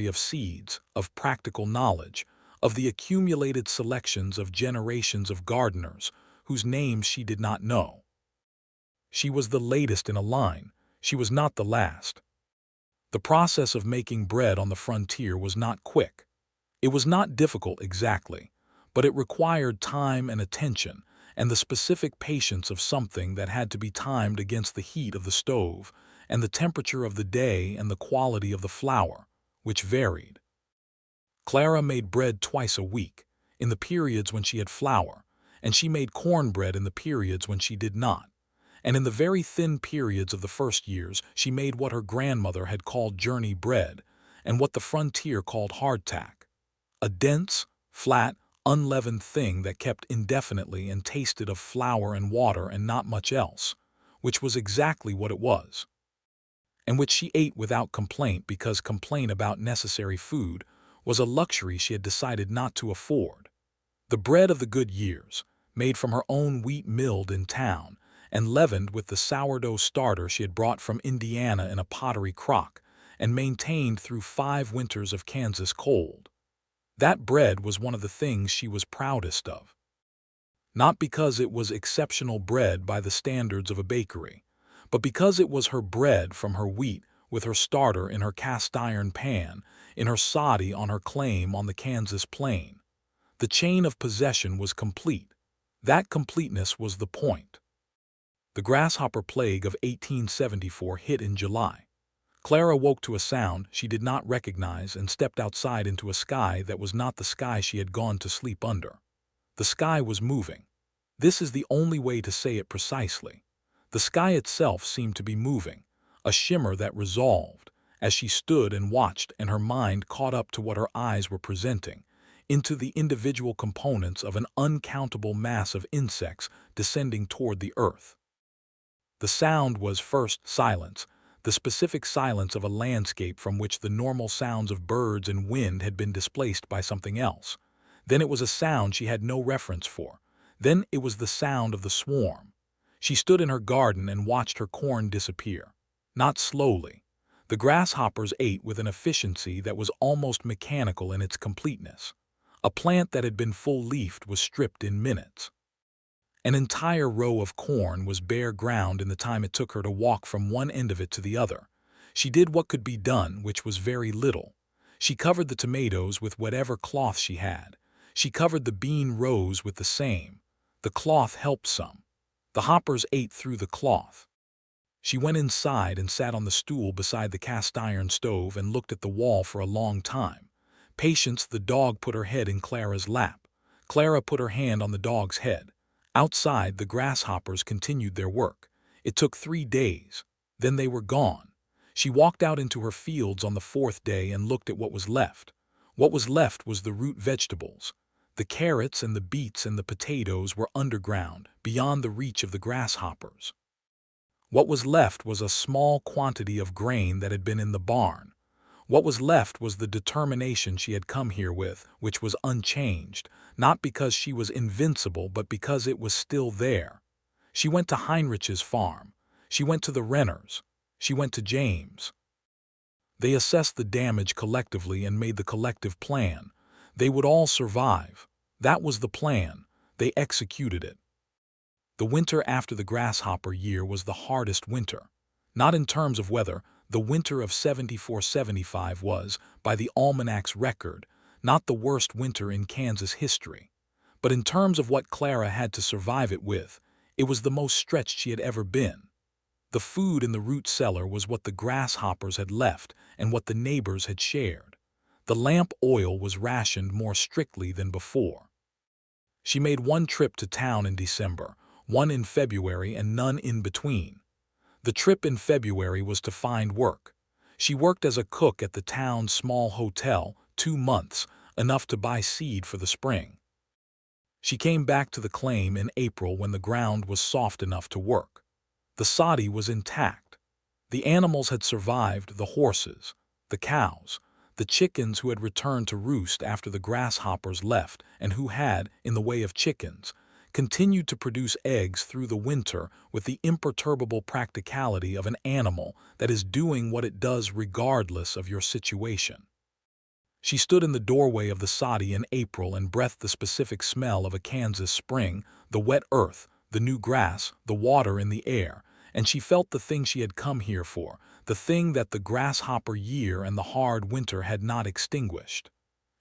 of seeds, of practical knowledge, of the accumulated selections of generations of gardeners whose names she did not know. She was the latest in a line. She was not the last. The process of making bread on the frontier was not quick. It was not difficult exactly, but it required time and attention and the specific patience of something that had to be timed against the heat of the stove and the temperature of the day and the quality of the flour, which varied. Clara made bread twice a week, in the periods when she had flour, and she made cornbread in the periods when she did not. And in the very thin periods of the 1st years, she made what her grandmother had called journey bread and what the frontier called hardtack: a dense, flat, unleavened thing that kept indefinitely and tasted of flour and water and not much else, which was exactly what it was, and which she ate without complaint because complaint about necessary food was a luxury she had decided not to afford. The bread of the good years, made from her own wheat milled in town, and leavened with the sourdough starter she had brought from Indiana in a pottery crock, and maintained through 5 winters of Kansas cold. That bread was one of the things she was proudest of. Not because it was exceptional bread by the standards of a bakery, but because it was her bread from her wheat with her starter in her cast-iron pan, in her Soddie on her claim on the Kansas plain. The chain of possession was complete. That completeness was the point. The Grasshopper Plague of 1874 hit in July. Clara woke to a sound she did not recognize and stepped outside into a sky that was not the sky she had gone to sleep under. The sky was moving. This is the only way to say it precisely. The sky itself seemed to be moving, a shimmer that resolved, as she stood and watched and her mind caught up to what her eyes were presenting, into the individual components of an uncountable mass of insects descending toward the earth. The sound was first silence, the specific silence of a landscape from which the normal sounds of birds and wind had been displaced by something else. Then it was a sound she had no reference for. Then it was the sound of the swarm. She stood in her garden and watched her corn disappear. Not slowly. The grasshoppers ate with an efficiency that was almost mechanical in its completeness. A plant that had been full-leafed was stripped in minutes. An entire row of corn was bare ground in the time it took her to walk from one end of it to the other. She did what could be done, which was very little. She covered the tomatoes with whatever cloth she had. She covered the bean rows with the same. The cloth helped some. The hoppers ate through the cloth. She went inside and sat on the stool beside the cast-iron stove and looked at the wall for a long time. Patience, the dog, put her head in Clara's lap. Clara put her hand on the dog's head. Outside, the grasshoppers continued their work. It took 3 days. Then they were gone. She walked out into her fields on the 4th day and looked at what was left. What was left was the root vegetables. The carrots and the beets and the potatoes were underground, beyond the reach of the grasshoppers. What was left was a small quantity of grain that had been in the barn. What was left was the determination she had come here with, which was unchanged, not because she was invincible but because it was still there. She went to Heinrich's farm. She went to the Renners. She went to James. They assessed the damage collectively and made the collective plan. They would all survive. That was the plan. They executed it. The winter after the grasshopper year was the hardest winter. Not in terms of weather. The winter of 74-75 was, by the almanac's record, not the worst winter in Kansas history. But in terms of what Clara had to survive it with, it was the most stretched she had ever been. The food in the root cellar was what the grasshoppers had left and what the neighbors had shared. The lamp oil was rationed more strictly than before. She made 1 trip to town in December, 1 in February, and none in between. The trip in February was to find work. She worked as a cook at the town's small hotel 2 months, enough to buy seed for the spring. She came back to the claim in April when the ground was soft enough to work. The Soddie was intact. The animals had survived, the horses, the cows, the chickens who had returned to roost after the grasshoppers left and who had, in the way of chickens, continued to produce eggs through the winter with the imperturbable practicality of an animal that is doing what it does regardless of your situation. She stood in the doorway of the Soddie in April and breathed the specific smell of a Kansas spring, the wet earth, the new grass, the water in the air, and she felt the thing she had come here for, the thing that the grasshopper year and the hard winter had not extinguished.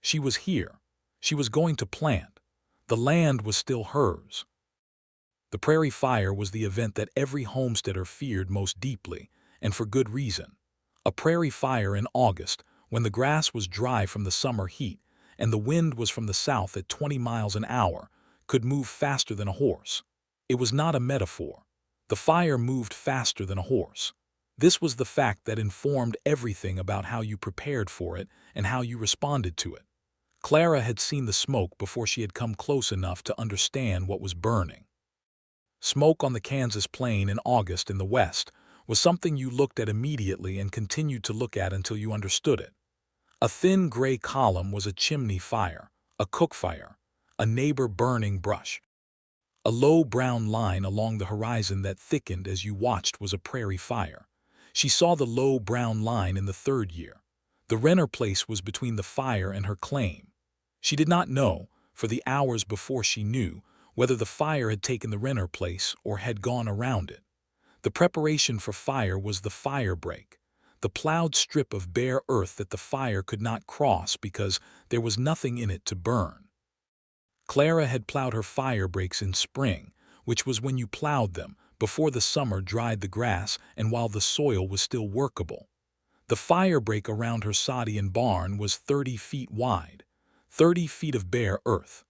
She was here. She was going to plant. The land was still hers. The Prairie fire was the event that every homesteader feared most deeply, and for good reason. A prairie fire in August, when the grass was dry from the summer heat and the wind was from the south at 20 miles an hour, could move faster than a horse. It was not a metaphor. The fire moved faster than a horse. This was the fact that informed everything about how you prepared for it and how you responded to it. Clara had seen the smoke before she had come close enough to understand what was burning. Smoke on the Kansas plain in August in the west was something you looked at immediately and continued to look at until you understood it. A thin gray column was a chimney fire, a cook fire, a neighbor burning brush. A low brown line along the horizon that thickened as you watched was a prairie fire. She saw the low brown line in the third year. The Renner place was between the fire and her claim. She did not know, for the hours before she knew, whether the fire had taken the Renner place or had gone around it. The preparation for fire was the fire break, the plowed strip of bare earth that the fire could not cross because there was nothing in it to burn. Clara had plowed her fire breaks in spring, which was when you plowed them, before the summer dried the grass and while the soil was still workable. The fire break around her Soddie and barn was 30 feet wide, 30 feet of bare earth.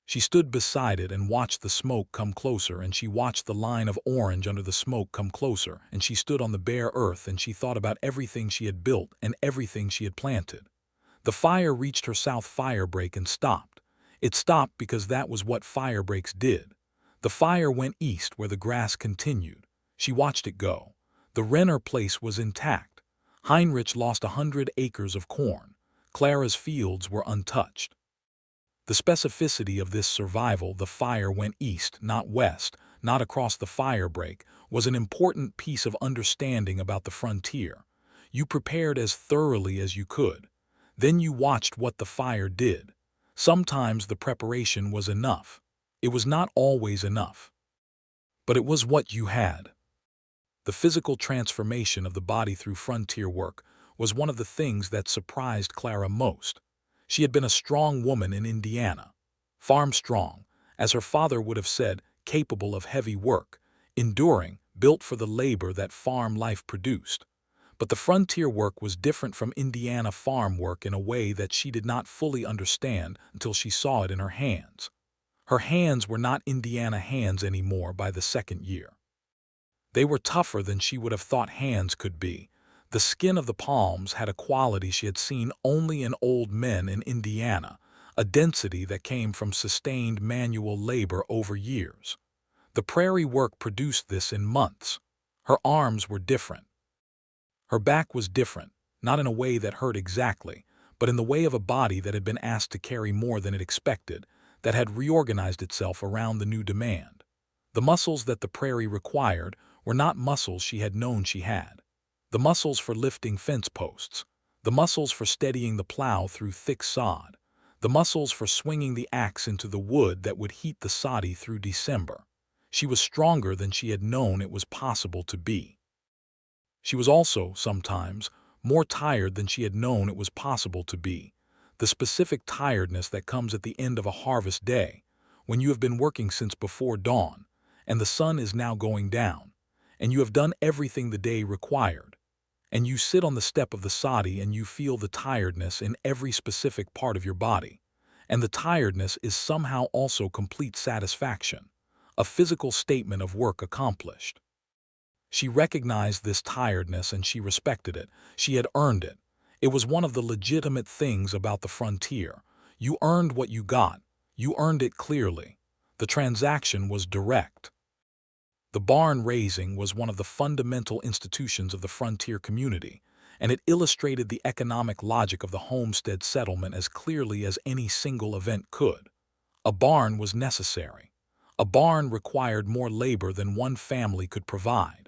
She stood beside it and watched the smoke come closer, and she watched the line of orange under the smoke come closer, and she stood on the bare earth and she thought about everything she had built and everything she had planted. The fire reached her south fire break and stopped. It stopped because that was what fire breaks did. The fire went east where the grass continued. She watched it go. The Renner place was intact. Heinrich lost 100 acres of corn. Clara's fields were untouched. The specificity of this survival, the fire went east, not west, not across the fire break, was an important piece of understanding about the frontier. You prepared as thoroughly as you could. Then you watched what the fire did. Sometimes the preparation was enough. It was not always enough. But it was what you had. The physical transformation of the body through frontier work was one of the things that surprised Clara most. She had been a strong woman in Indiana. Farm strong, as her father would have said, capable of heavy work, enduring, built for the labor that farm life produced. But the frontier work was different from Indiana farm work in a way that she did not fully understand until she saw it in her hands. Her hands were not Indiana hands anymore by the second year. They were tougher than she would have thought hands could be. The skin of the palms had a quality she had seen only in old men in Indiana, a density that came from sustained manual labor over years. The prairie work produced this in months. Her arms were different. Her back was different, not in a way that hurt exactly, but in the way of a body that had been asked to carry more than it expected, that had reorganized itself around the new demand. The muscles that the prairie required were not muscles she had known she had. The muscles for lifting fence posts, the muscles for steadying the plow through thick sod, the muscles for swinging the axe into the wood that would heat the Soddie through December. She was stronger than she had known it was possible to be. She was also, sometimes, more tired than she had known it was possible to be. The specific tiredness that comes at the end of a harvest day, when you have been working since before dawn, and the sun is now going down, and you have done everything the day required, and you sit on the step of the Soddie and you feel the tiredness in every specific part of your body, and the tiredness is somehow also complete satisfaction, a physical statement of work accomplished. She recognized this tiredness and she respected it. She had earned it. It was one of the legitimate things about the frontier. You earned what you got. You earned it clearly. The transaction was direct. The barn raising was one of the fundamental institutions of the frontier community, and it illustrated the economic logic of the homestead settlement as clearly as any single event could. A barn was necessary. A barn required more labor than one family could provide.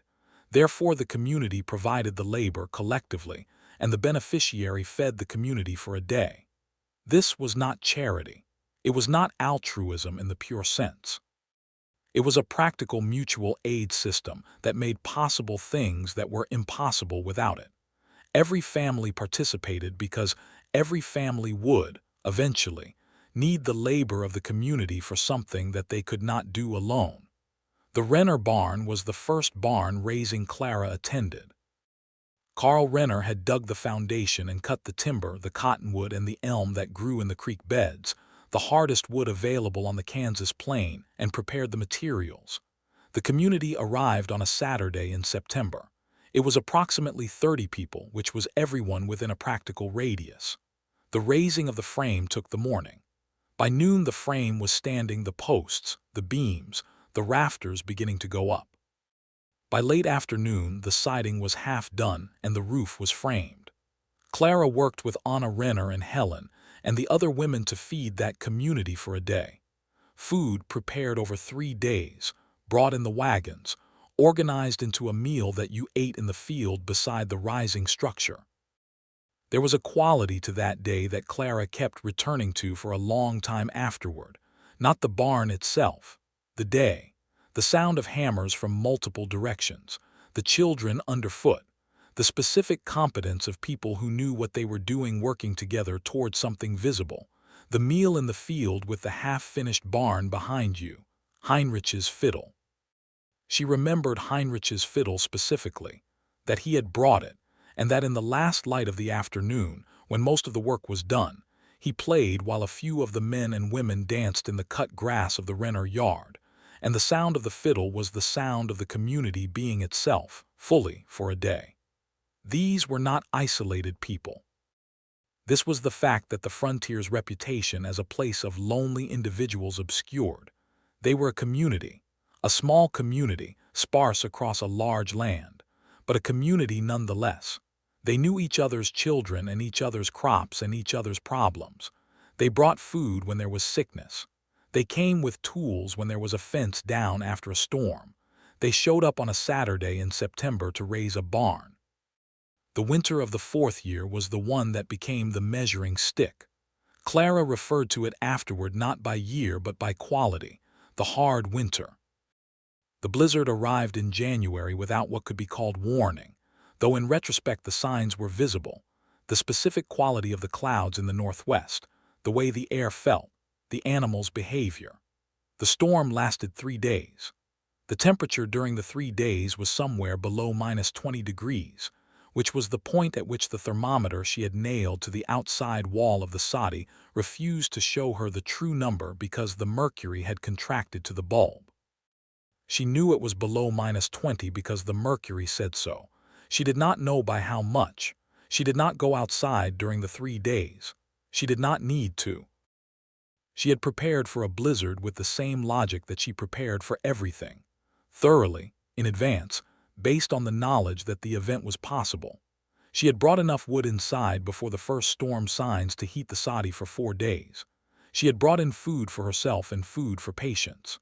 Therefore, the community provided the labor collectively, and the beneficiary fed the community for a day. This was not charity. It was not altruism in the pure sense. It was a practical mutual aid system that made possible things that were impossible without it. Every family participated because every family would, eventually, need the labor of the community for something that they could not do alone. The Renner barn was the first barn raising Clara attended. Carl Renner had dug the foundation and cut the timber, the cottonwood, and the elm that grew in the creek beds, the hardest wood available on the Kansas plain, and prepared the materials. The community arrived on a Saturday in September. It was approximately 30 people, which was everyone within a practical radius. The raising of the frame took the morning. By noon the frame was standing, the posts, the beams, the rafters beginning to go up. By late afternoon the siding was half done and the roof was framed. Clara worked with Renner and Helen and the other women to feed that community for a day. Food prepared over 3 days, brought in the wagons, organized into a meal that you ate in the field beside the rising structure. There was a quality to that day that Clara kept returning to for a long time afterward. Not the barn itself, the day, the sound of hammers from multiple directions, the children underfoot, the specific competence of people who knew what they were doing working together towards something visible, the meal in the field with the half-finished barn behind you, Heinrich's fiddle. She remembered Heinrich's fiddle specifically, that he had brought it, and that in the last light of the afternoon, when most of the work was done, he played while a few of the men and women danced in the cut grass of the Renner yard, and the sound of the fiddle was the sound of the community being itself, fully, for a day. These were not isolated people. This was the fact that the frontier's reputation as a place of lonely individuals obscured. They were a community, a small community, sparse across a large land, but a community nonetheless. They knew each other's children and each other's crops and each other's problems. They brought food when there was sickness. They came with tools when there was a fence down after a storm. They showed up on a Saturday in September to raise a barn. The winter of the 4th year was the one that became the measuring stick. Clara referred to it afterward not by year but by quality, the hard winter. The blizzard arrived in January without what could be called warning, though in retrospect the signs were visible, the specific quality of the clouds in the northwest, the way the air felt, the animals' behavior. The storm lasted 3 days. The temperature during the 3 days was somewhere below -20 degrees, which was the point at which the thermometer she had nailed to the outside wall of the Soddie refused to show her the true number because the mercury had contracted to the bulb. She knew it was below -20 because the mercury said so. She did not know by how much. She did not go outside during the 3 days. She did not need to. She had prepared for a blizzard with the same logic that she prepared for everything, thoroughly, in advance, based on the knowledge that the event was possible. She had brought enough wood inside before the first storm signs to heat the Soddie for 4 days. She had brought in food for herself and food for patients.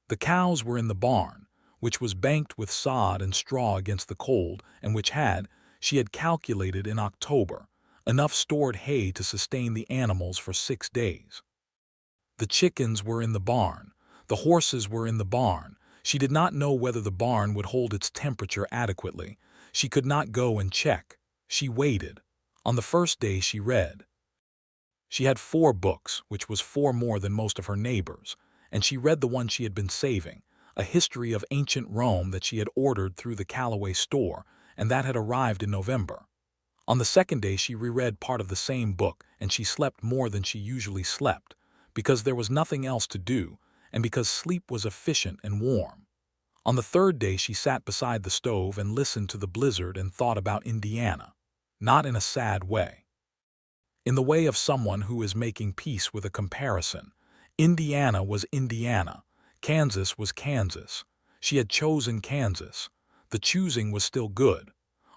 The cows were in the barn, which was banked with sod and straw against the cold, and which had, she had calculated in October, enough stored hay to sustain the animals for 6 days. The chickens were in the barn. The horses were in the barn. She did not know whether the barn would hold its temperature adequately. She could not go and check. She waited. On the first day she read. She had 4 books, which was 4 more than most of her neighbors, and she read the one she had been saving, a history of ancient Rome that she had ordered through the Callaway store, and that had arrived in November. On the second day she reread part of the same book, and she slept more than she usually slept, because there was nothing else to do, and because sleep was efficient and warm. On the third day she sat beside the stove and listened to the blizzard and thought about Indiana, not in a sad way. In the way of someone who is making peace with a comparison. Indiana was Indiana. Kansas was Kansas. She had chosen Kansas. The choosing was still good.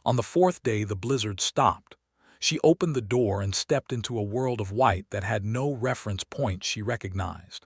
On the 4th day the blizzard stopped. She opened the door and stepped into a world of white that had no reference point she recognized.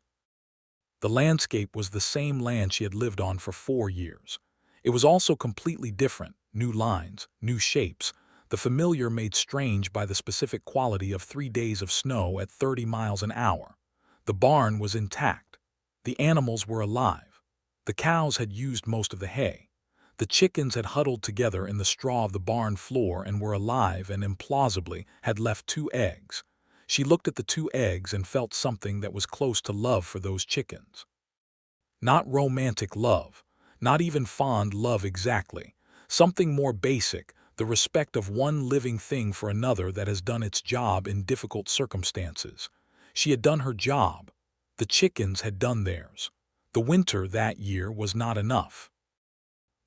The landscape was the same land she had lived on for 4 years. It was also completely different, new lines, new shapes, the familiar made strange by the specific quality of 3 days of snow at 30 miles an hour. The barn was intact. The animals were alive. The cows had used most of the hay. The chickens had huddled together in the straw of the barn floor and were alive and implausibly had left 2 eggs. She looked at the 2 eggs and felt something that was close to love for those chickens. Not romantic love, not even fond love exactly, something more basic, the respect of one living thing for another that has done its job in difficult circumstances. She had done her job. The chickens had done theirs. The winter that year was not enough.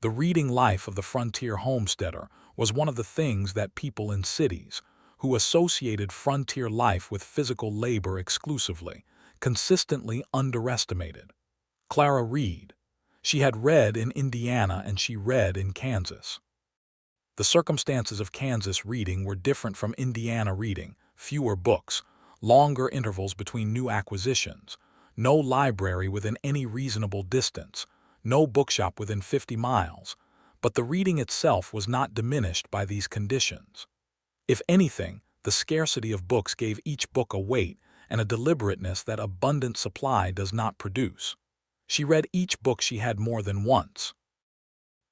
The reading life of the frontier homesteader was one of the things that people in cities, who associated frontier life with physical labor exclusively, consistently underestimated. Clara Reed. She had read in Indiana and she read in Kansas. The circumstances of Kansas reading were different from Indiana reading: fewer books, longer intervals between new acquisitions, no library within any reasonable distance, no bookshop within 50 miles, but the reading itself was not diminished by these conditions. If anything, the scarcity of books gave each book a weight and a deliberateness that abundant supply does not produce. She read each book she had more than once.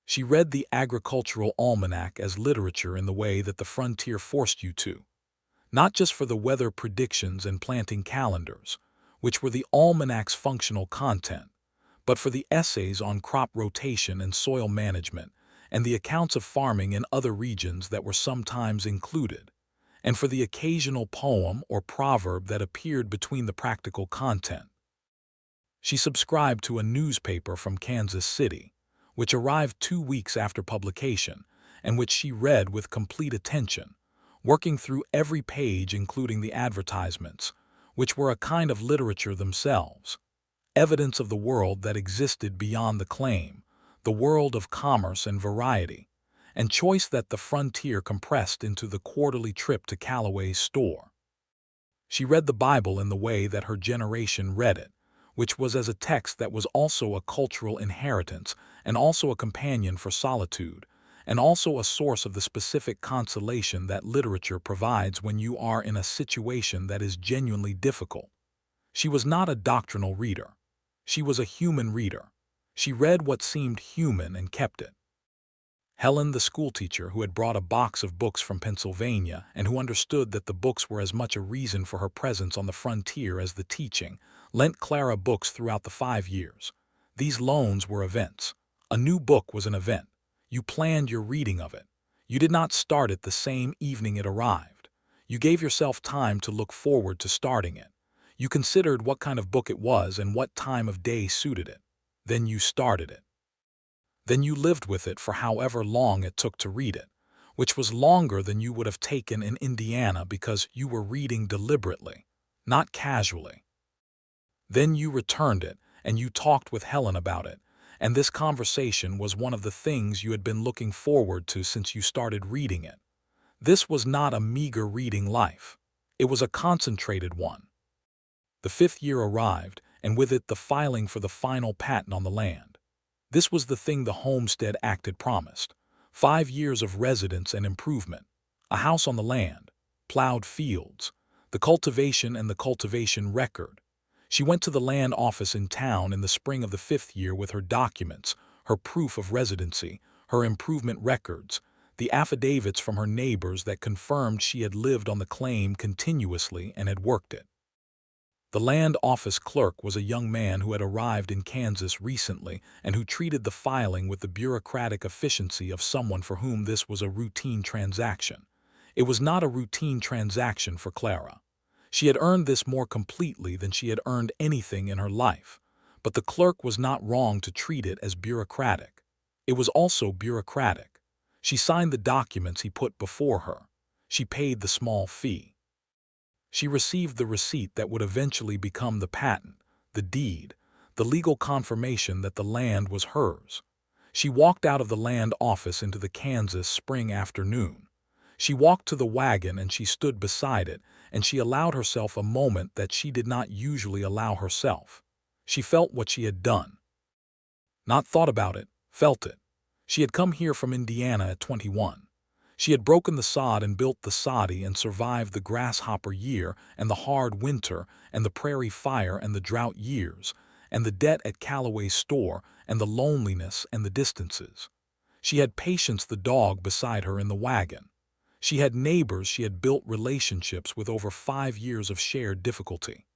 She read the agricultural almanac as literature in the way that the frontier forced you to, not just for the weather predictions and planting calendars, which were the almanac's functional content, but for the essays on crop rotation and soil management, and the accounts of farming in other regions that were sometimes included, and for the occasional poem or proverb that appeared between the practical content. She subscribed to a newspaper from Kansas City, which arrived 2 weeks after publication, and which she read with complete attention, working through every page including the advertisements, which were a kind of literature themselves, evidence of the world that existed beyond the claim, the world of commerce and variety, and choice that the frontier compressed into the quarterly trip to Callaway's store. She read the Bible in the way that her generation read it, which was as a text that was also a cultural inheritance and also a companion for solitude, and also a source of the specific consolation that literature provides when you are in a situation that is genuinely difficult. She was not a doctrinal reader. She was a human reader. She read what seemed human and kept it. Helen, the schoolteacher who had brought a box of books from Pennsylvania and who understood that the books were as much a reason for her presence on the frontier as the teaching, lent Clara books throughout the 5 years. These loans were events. A new book was an event. You planned your reading of it. You did not start it the same evening it arrived. You gave yourself time to look forward to starting it. You considered what kind of book it was and what time of day suited it. Then you started it. Then you lived with it for however long it took to read it, which was longer than you would have taken in Indiana because you were reading deliberately, not casually. Then you returned it, and you talked with Helen about it, and this conversation was one of the things you had been looking forward to since you started reading it. This was not a meager reading life. It was a concentrated one. The 5th year arrived, and with it the filing for the final patent on the land. This was the thing the Homestead Act had promised: 5 years of residence and improvement, a house on the land, plowed fields, the cultivation and the cultivation record. She went to the land office in town in the spring of the 5th year with her documents, her proof of residency, her improvement records, the affidavits from her neighbors that confirmed she had lived on the claim continuously and had worked it. The land office clerk was a young man who had arrived in Kansas recently and who treated the filing with the bureaucratic efficiency of someone for whom this was a routine transaction. It was not a routine transaction for Clara. She had earned this more completely than she had earned anything in her life, but the clerk was not wrong to treat it as bureaucratic. It was also bureaucratic. She signed the documents he put before her. She paid the small fee. She received the receipt that would eventually become the patent, the deed, the legal confirmation that the land was hers. She walked out of the land office into the Kansas spring afternoon. She walked to the wagon and she stood beside it, and she allowed herself a moment that she did not usually allow herself. She felt what she had done. Not thought about it, felt it. She had come here from Indiana at 21. She had broken the sod and built the Soddie and survived the grasshopper year and the hard winter and the prairie fire and the drought years and the debt at Callaway's store and the loneliness and the distances. She had Patience the dog beside her in the wagon. She had neighbors she had built relationships with over 5 years of shared difficulty.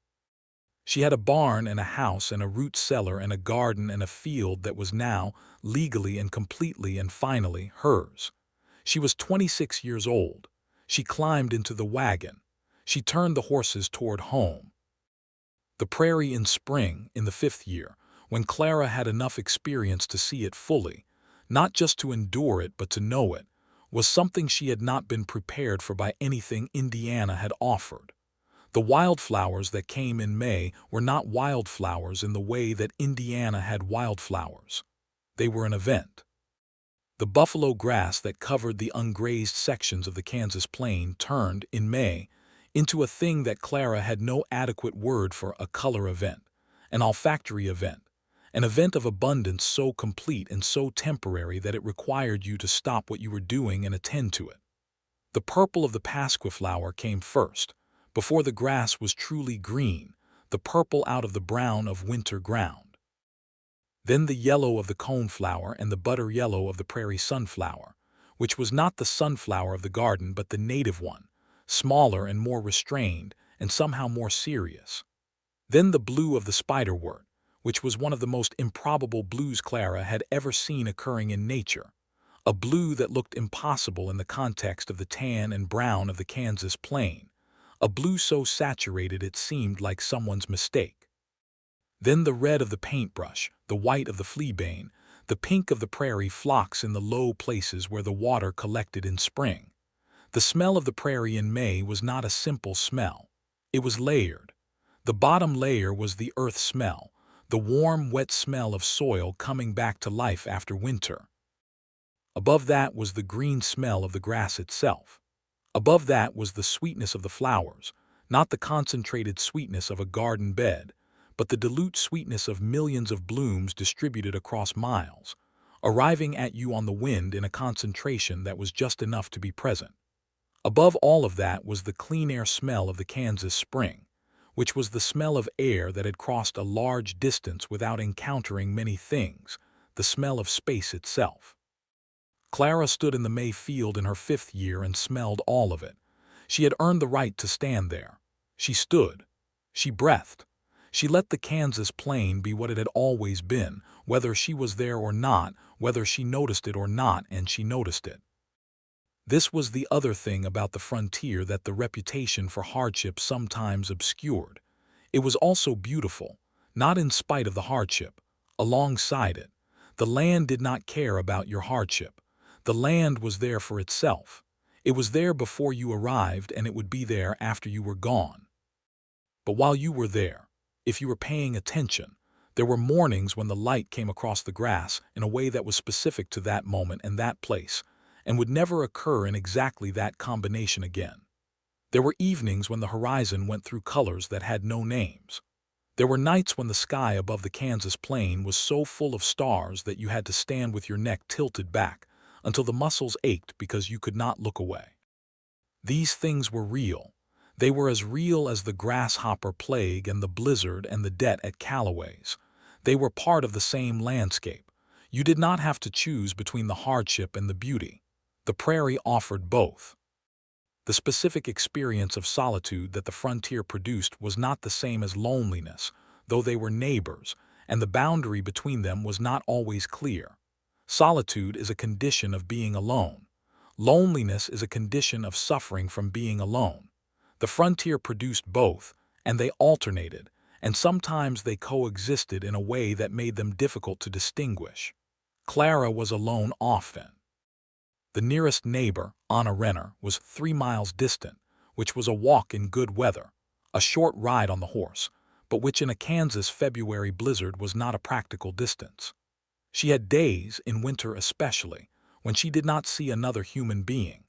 She had a barn and a house and a root cellar and a garden and a field that was now, legally and completely and finally, hers. She was 26 years old. She climbed into the wagon. She turned the horses toward home. The prairie in spring, in the 5th year, when Clara had enough experience to see it fully, not just to endure it but to know it, was something she had not been prepared for by anything Indiana had offered. The wildflowers that came in May were not wildflowers in the way that Indiana had wildflowers. They were an event. The buffalo grass that covered the ungrazed sections of the Kansas plain turned, in May, into a thing that Clara had no adequate word for: a color event, an olfactory event, an event of abundance so complete and so temporary that it required you to stop what you were doing and attend to it. The purple of the pasquiflower came first, before the grass was truly green, the purple out of the brown of winter ground. Then the yellow of the coneflower and the butter yellow of the prairie sunflower, which was not the sunflower of the garden but the native one, smaller and more restrained and somehow more serious. Then the blue of the spiderwort, which was one of the most improbable blues Clara had ever seen occurring in nature, a blue that looked impossible in the context of the tan and brown of the Kansas plain, a blue so saturated it seemed like someone's mistake. Then the red of the paintbrush, the white of the fleabane, the pink of the prairie phlox in the low places where the water collected in spring. The smell of the prairie in May was not a simple smell. It was layered. The bottom layer was the earth smell, the warm, wet smell of soil coming back to life after winter. Above that was the green smell of the grass itself. Above that was the sweetness of the flowers, not the concentrated sweetness of a garden bed, but the dilute sweetness of millions of blooms distributed across miles, arriving at you on the wind in a concentration that was just enough to be present. Above all of that was the clean air smell of the Kansas spring, which was the smell of air that had crossed a large distance without encountering many things, the smell of space itself. Clara stood in the May field in her 5th year and smelled all of it. She had earned the right to stand there. She stood. She breathed. She let the Kansas plain be what it had always been, whether she was there or not, whether she noticed it or not, and she noticed it. This was the other thing about the frontier that the reputation for hardship sometimes obscured. It was also beautiful, not in spite of the hardship. Alongside it, the land did not care about your hardship. The land was there for itself. It was there before you arrived, and it would be there after you were gone. But while you were there, if you were paying attention, there were mornings when the light came across the grass in a way that was specific to that moment and that place, and would never occur in exactly that combination again. There were evenings when the horizon went through colors that had no names. There were nights when the sky above the Kansas plain was so full of stars that you had to stand with your neck tilted back until the muscles ached because you could not look away. These things were real. They were as real as the Grasshopper Plague and the blizzard and the debt at Callaway's. They were part of the same landscape. You did not have to choose between the hardship and the beauty. The prairie offered both. The specific experience of solitude that the frontier produced was not the same as loneliness, though they were neighbors, and the boundary between them was not always clear. Solitude is a condition of being alone. Loneliness is a condition of suffering from being alone. The frontier produced both, and they alternated, and sometimes they coexisted in a way that made them difficult to distinguish. Clara was alone often. The nearest neighbor, Anna Renner, was 3 miles distant, which was a walk in good weather, a short ride on the horse, but which in a Kansas February blizzard was not a practical distance. She had days, in winter especially, when she did not see another human being.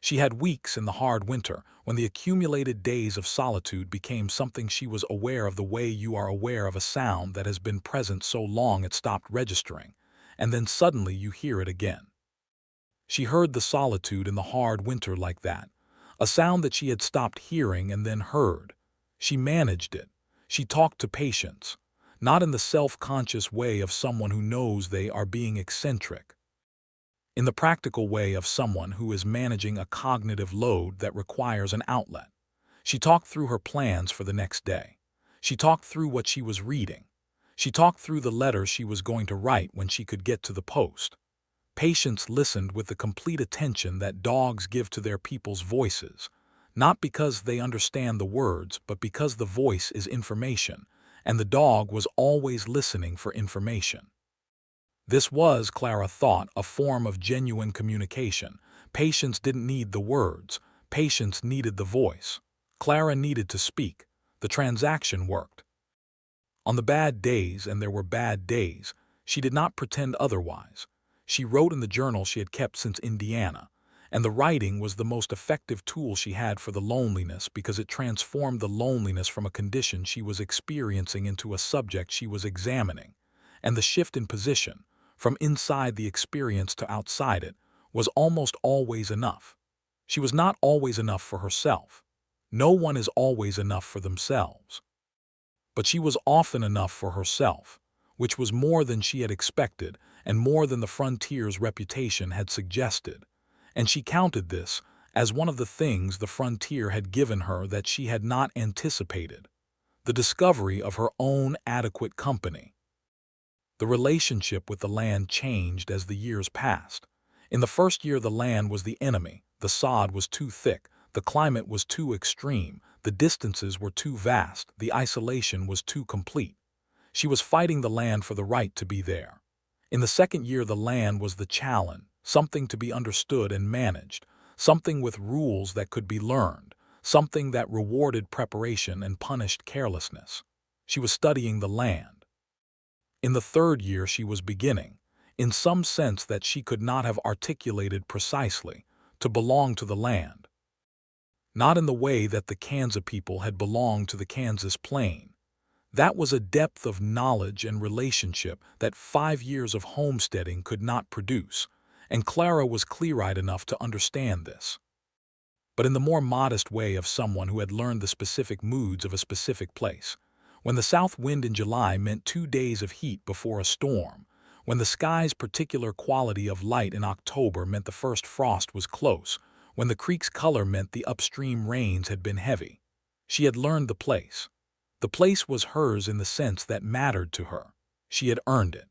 She had weeks in the hard winter when the accumulated days of solitude became something she was aware of, the way you are aware of a sound that has been present so long it stopped registering, and then suddenly you hear it again. She heard the solitude in the hard winter like that, a sound that she had stopped hearing and then heard. She managed it. She talked to patients, not in the self-conscious way of someone who knows they are being eccentric. In the practical way of someone who is managing a cognitive load that requires an outlet. She talked through her plans for the next day. She talked through what she was reading. She talked through the letter she was going to write when she could get to the post. Patients listened with the complete attention that dogs give to their people's voices, not because they understand the words, but because the voice is information, and the dog was always listening for information. This was, Clara thought, a form of genuine communication, Patience didn't need the words. Patience needed the voice. Clara needed to speak. The transaction worked. On the bad days, and there were bad days, she did not pretend otherwise. She wrote in the journal she had kept since Indiana, and the writing was the most effective tool she had for the loneliness because it transformed the loneliness from a condition she was experiencing into a subject she was examining, and the shift in position, from inside the experience to outside it, was almost always enough. She was not always enough for herself. No one is always enough for themselves. But she was often enough for herself, which was more than she had expected and more than the frontier's reputation had suggested, and she counted this as one of the things the frontier had given her that she had not anticipated, the discovery of her own adequate company. The relationship with the land changed as the years passed. In the first year, the land was the enemy. The sod was too thick, the climate was too extreme, the distances were too vast, the isolation was too complete. She was fighting the land for the right to be there. In the second year, the land was the challenge, something to be understood and managed, something with rules that could be learned, something that rewarded preparation and punished carelessness. She was studying the land. In the third year, she was beginning, in some sense that she could not have articulated precisely, to belong to the land. Not in the way that the Kansas people had belonged to the Kansas plain. That was a depth of knowledge and relationship that 5 years of homesteading could not produce, and Clara was clear-eyed enough to understand this. But in the more modest way of someone who had learned the specific moods of a specific place, when the south wind in July meant 2 days of heat before a storm, when the sky's particular quality of light in October meant the first frost was close, when the creek's color meant the upstream rains had been heavy. She had learned the place. The place was hers in the sense that mattered to her. She had earned it.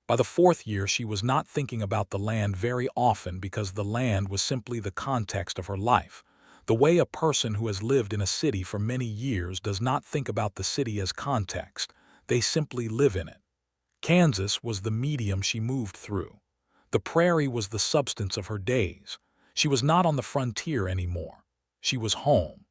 By the fourth year, she was not thinking about the land very often because the land was simply the context of her life. The way a person who has lived in a city for many years does not think about the city as context, they simply live in it. Kansas was the medium she moved through. The prairie was the substance of her days. She was not on the frontier anymore. She was home.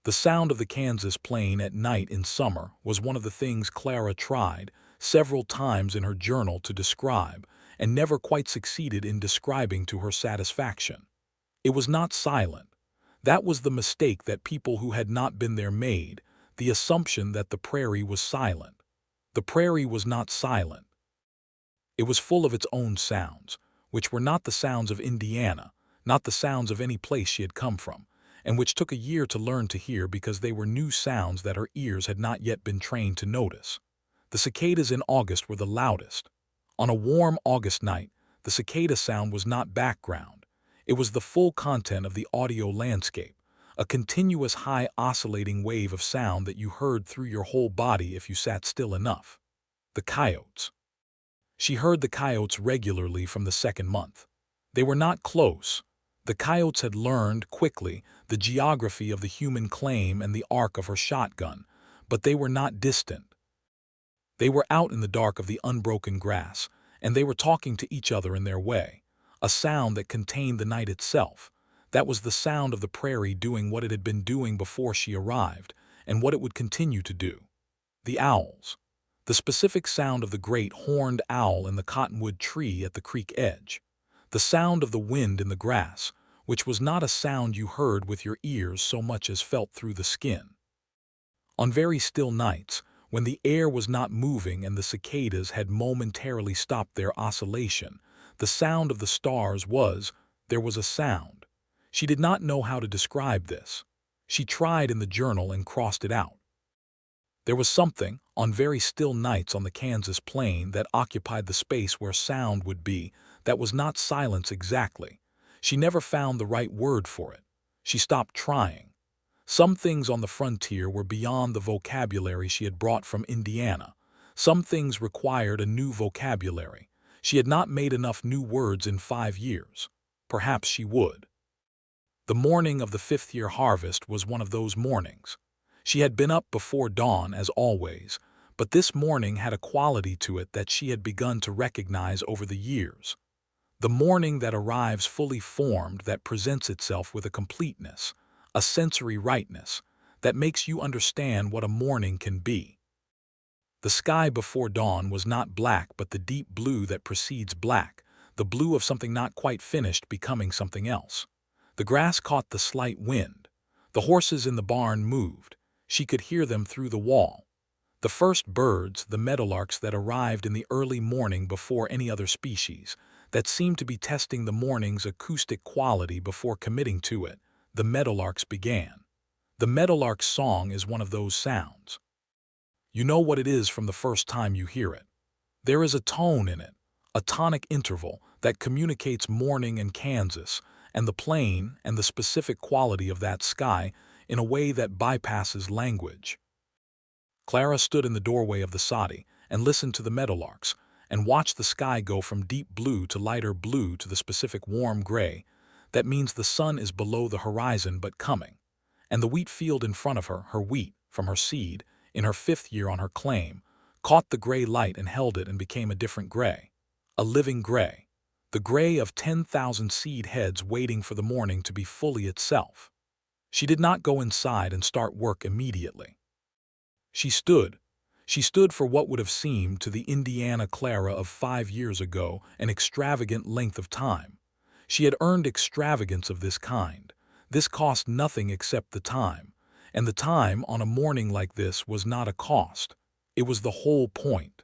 The sound of the Kansas plain at night in summer was one of the things Clara tried several times in her journal to describe, and never quite succeeded in describing to her satisfaction. It was not silent. That was the mistake that people who had not been there made, the assumption that the prairie was silent. The prairie was not silent. It was full of its own sounds, which were not the sounds of Indiana, not the sounds of any place she had come from, and which took a year to learn to hear because they were new sounds that her ears had not yet been trained to notice. The cicadas in August were the loudest. On a warm August night, the cicada sound was not background. It was the full content of the audio landscape, a continuous high oscillating wave of sound that you heard through your whole body if you sat still enough. The coyotes. She heard the coyotes regularly from the second month. They were not close. The coyotes had learned, quickly, the geography of the human claim and the arc of her shotgun, but they were not distant. They were out in the dark of the unbroken grass, and they were talking to each other in their way, a sound that contained the night itself. That was the sound of the prairie doing what it had been doing before she arrived, and what it would continue to do. The owls. The specific sound of the great horned owl in the cottonwood tree at the creek edge. The sound of the wind in the grass, which was not a sound you heard with your ears so much as felt through the skin. On very still nights, when the air was not moving and the cicadas had momentarily stopped their oscillation, the sound of the stars there was a sound. She did not know how to describe this. She tried in the journal and crossed it out. There was something, on very still nights on the Kansas plain, that occupied the space where sound would be, that was not silence exactly. She never found the right word for it. She stopped trying. Some things on the frontier were beyond the vocabulary she had brought from Indiana. Some things required a new vocabulary. She had not made enough new words in 5 years. Perhaps she would. The morning of the 5th-year harvest was one of those mornings. She had been up before dawn, as always, but this morning had a quality to it that she had begun to recognize over the years. The morning that arrives fully formed, that presents itself with a completeness, a sensory rightness, that makes you understand what a morning can be. The sky before dawn was not black, but the deep blue that precedes black, the blue of something not quite finished becoming something else. The grass caught the slight wind. The horses in the barn moved. She could hear them through the wall. The first birds, the meadowlarks that arrived in the early morning before any other species, that seemed to be testing the morning's acoustic quality before committing to it, the meadowlarks began. The meadowlark's song is one of those sounds. You know what it is from the first time you hear it. There is a tone in it, a tonic interval that communicates morning and Kansas, and the plain and the specific quality of that sky in a way that bypasses language. Clara stood in the doorway of the Soddie and listened to the meadowlarks, and watched the sky go from deep blue to lighter blue to the specific warm gray. That means the sun is below the horizon but coming. And the wheat field in front of her, her wheat, from her seed, in her 5th year on her claim, caught the gray light and held it and became a different gray. A living gray. The gray of 10,000 seed heads waiting for the morning to be fully itself. She did not go inside and start work immediately. She stood. She stood for what would have seemed to the Indiana Clara of 5 years ago an extravagant length of time. She had earned extravagance of this kind. This cost nothing except the time. And the time on a morning like this was not a cost. It was the whole point.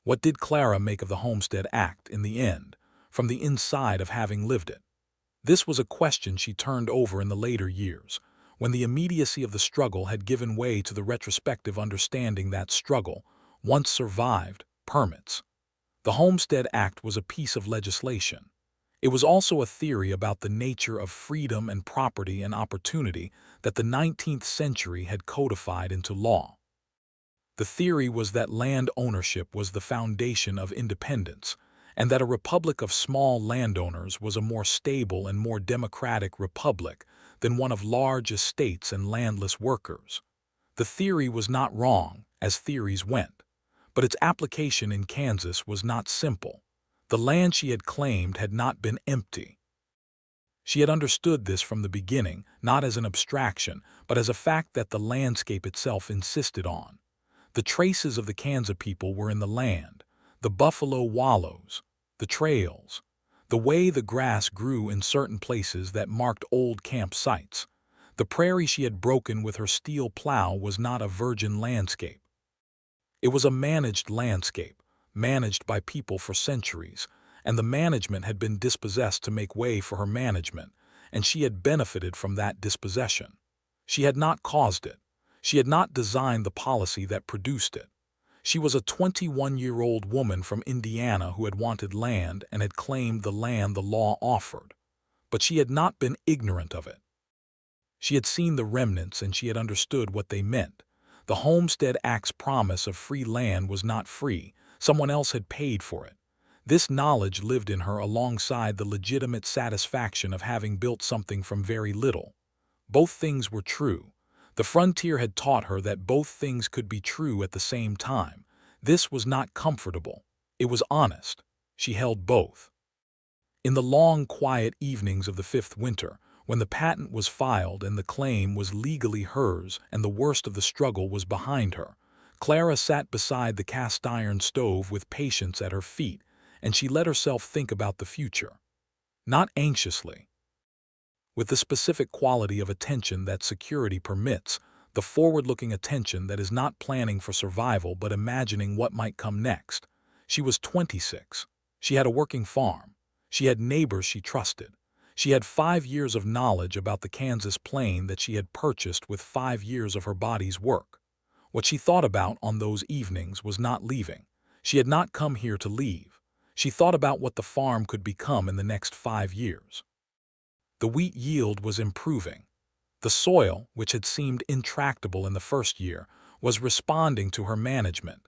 What did Clara make of the Homestead Act in the end, from the inside of having lived it? This was a question she turned over in the later years, when the immediacy of the struggle had given way to the retrospective understanding that struggle, once survived, permits. The Homestead Act was a piece of legislation. It was also a theory about the nature of freedom and property and opportunity that the 19th century had codified into law. The theory was that land ownership was the foundation of independence, and that a republic of small landowners was a more stable and more democratic republic than one of large estates and landless workers. The theory was not wrong, as theories went, but its application in Kansas was not simple. The land she had claimed had not been empty. She had understood this from the beginning, not as an abstraction, but as a fact that the landscape itself insisted on. The traces of the Kansas people were in the land, the buffalo wallows, the trails, the way the grass grew in certain places that marked old camp sites. The prairie she had broken with her steel plow was not a virgin landscape. It was a managed landscape, managed by people for centuries, and the management had been dispossessed to make way for her management, and she had benefited from that dispossession. She had not caused it. She had not designed the policy that produced it. She was a 21-year-old woman from Indiana who had wanted land and had claimed the land the law offered. But she had not been ignorant of it. She had seen the remnants and she had understood what they meant. The Homestead Act's promise of free land was not free. Someone else had paid for it. This knowledge lived in her alongside the legitimate satisfaction of having built something from very little. Both things were true. The frontier had taught her that both things could be true at the same time. This was not comfortable. It was honest. She held both. In the long, quiet evenings of the 5th winter, when the patent was filed and the claim was legally hers and the worst of the struggle was behind her, Clara sat beside the cast-iron stove with patience at her feet, and she let herself think about the future. Not anxiously. With the specific quality of attention that security permits, the forward-looking attention that is not planning for survival but imagining what might come next. She was 26. She had a working farm. She had neighbors she trusted. She had 5 years of knowledge about the Kansas plain that she had purchased with 5 years of her body's work. What she thought about on those evenings was not leaving. She had not come here to leave. She thought about what the farm could become in the next 5 years. The wheat yield was improving. The soil, which had seemed intractable in the first year, was responding to her management.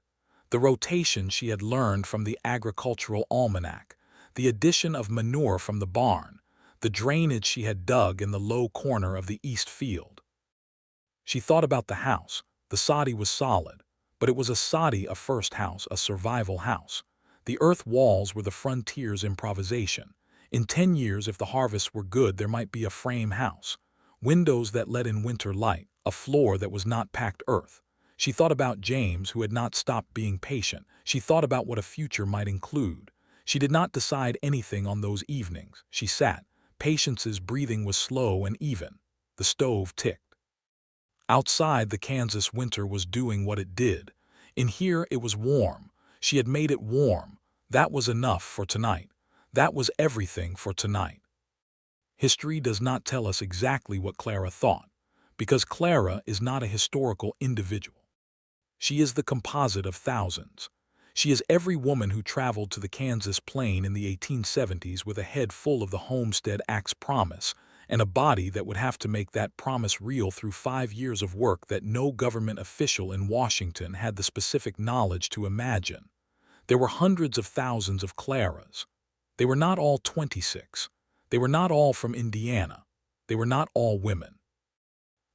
The rotation she had learned from the agricultural almanac, the addition of manure from the barn, the drainage she had dug in the low corner of the east field. She thought about the house. The Soddie was solid, but it was a Soddie, a first house, a survival house. The earth walls were the frontier's improvisation. In 10 years, if the harvests were good, there might be a frame house, windows that let in winter light, a floor that was not packed earth. She thought about James, who had not stopped being patient. She thought about what a future might include. She did not decide anything on those evenings. She sat. Patience's breathing was slow and even. The stove ticked. Outside, the Kansas winter was doing what it did. In here, it was warm. She had made it warm. That was enough for tonight. That was everything for tonight. History does not tell us exactly what Clara thought, because Clara is not a historical individual. She is the composite of thousands. She is every woman who traveled to the Kansas plain in the 1870s with a head full of the Homestead Act's promise and a body that would have to make that promise real through 5 years of work that no government official in Washington had the specific knowledge to imagine. There were hundreds of thousands of Claras. They were not all 26. They were not all from Indiana. They were not all women.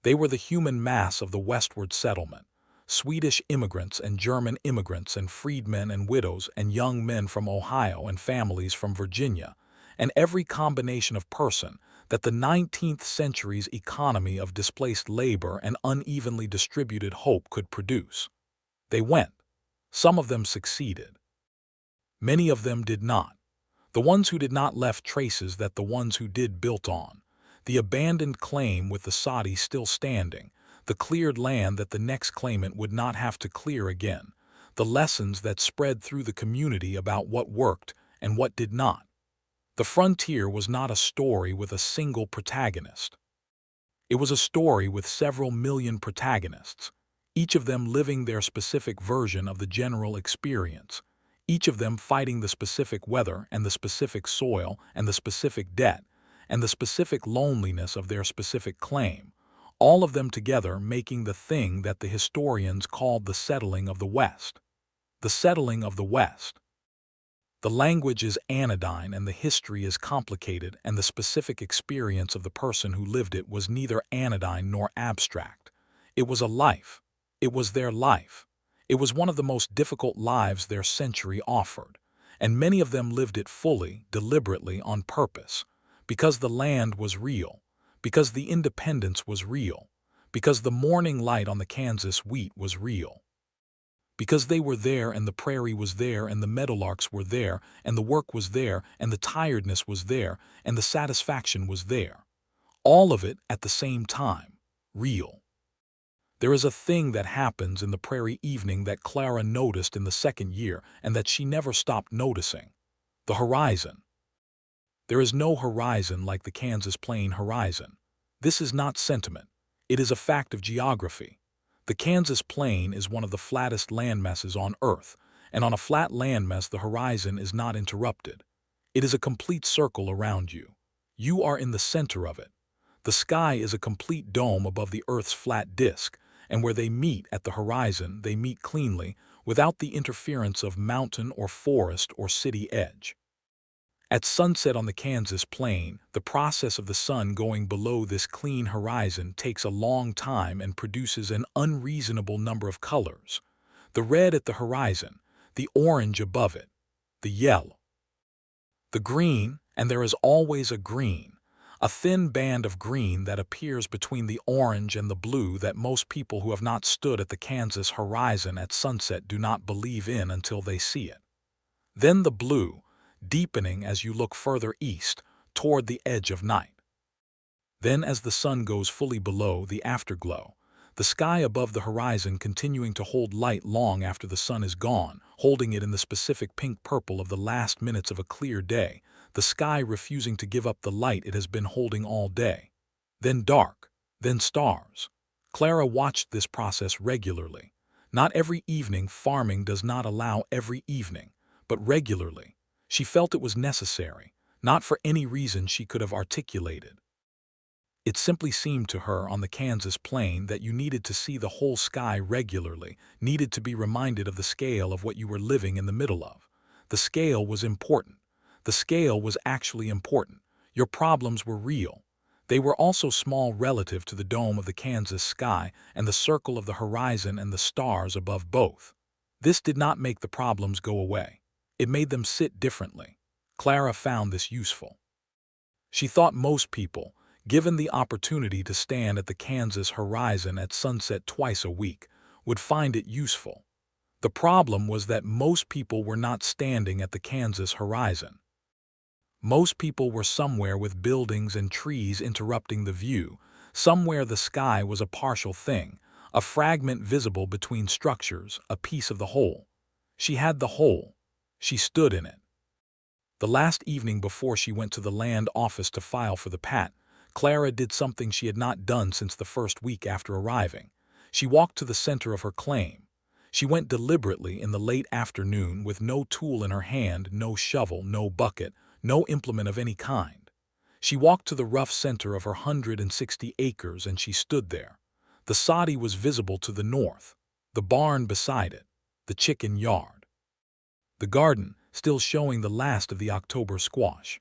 They were the human mass of the westward settlement. Swedish immigrants and German immigrants and freedmen and widows and young men from Ohio and families from Virginia, and every combination of person that the 19th century's economy of displaced labor and unevenly distributed hope could produce. They went. Some of them succeeded. Many of them did not. The ones who did not left traces that the ones who did built on. The abandoned claim with the Soddie still standing, the cleared land that the next claimant would not have to clear again, the lessons that spread through the community about what worked and what did not. The frontier was not a story with a single protagonist. It was a story with several million protagonists, each of them living their specific version of the general experience, each of them fighting the specific weather and the specific soil and the specific debt and the specific loneliness of their specific claim, all of them together making the thing that the historians called the settling of the West. The settling of the West. The language is anodyne and the history is complicated, and the specific experience of the person who lived it was neither anodyne nor abstract. It was a life. It was their life. It was one of the most difficult lives their century offered, and many of them lived it fully, deliberately, on purpose, because the land was real, because the independence was real, because the morning light on the Kansas wheat was real. Because they were there, and the prairie was there, and the meadowlarks were there, and the work was there, and the tiredness was there, and the satisfaction was there. All of it at the same time, real. There is a thing that happens in the prairie evening that Clara noticed in the second year and that she never stopped noticing. The horizon. There is no horizon like the Kansas plain horizon. This is not sentiment. It is a fact of geography. The Kansas plain is one of the flattest landmasses on Earth, and on a flat landmass the horizon is not interrupted. It is a complete circle around you. You are in the center of it. The sky is a complete dome above the Earth's flat disk, and where they meet at the horizon, they meet cleanly, without the interference of mountain or forest or city edge. At sunset on the Kansas plain, the process of the sun going below this clean horizon takes a long time and produces an unreasonable number of colors. The red at the horizon, the orange above it, the yellow, the green, and there is always a green, a thin band of green that appears between the orange and the blue that most people who have not stood at the Kansas horizon at sunset do not believe in until they see it. Then the blue, deepening as you look further east, toward the edge of night. Then as the sun goes fully below, the afterglow, the sky above the horizon continuing to hold light long after the sun is gone, holding it in the specific pink-purple of the last minutes of a clear day, the sky refusing to give up the light it has been holding all day. Then dark, then stars. Clara watched this process regularly. Not every evening, farming does not allow every evening, but regularly. She felt it was necessary, not for any reason she could have articulated. It simply seemed to her on the Kansas plain that you needed to see the whole sky regularly, needed to be reminded of the scale of what you were living in the middle of. The scale was important. The scale was actually important. Your problems were real. They were also small relative to the dome of the Kansas sky and the circle of the horizon and the stars above both. This did not make the problems go away. It made them sit differently. Clara found this useful. She thought most people, given the opportunity to stand at the Kansas horizon at sunset twice a week, would find it useful. The problem was that most people were not standing at the Kansas horizon. Most people were somewhere with buildings and trees interrupting the view, somewhere the sky was a partial thing, a fragment visible between structures, a piece of the whole. She had the whole. She stood in it. The last evening before she went to the land office to file for the pat, Clara did something she had not done since the first week after arriving. She walked to the center of her claim. She went deliberately in the late afternoon with no tool in her hand, no shovel, no bucket, no implement of any kind. She walked to the rough center of her 160 acres and she stood there. The Soddie was visible to the north, the barn beside it, the chicken yard. The garden, still showing the last of the October squash.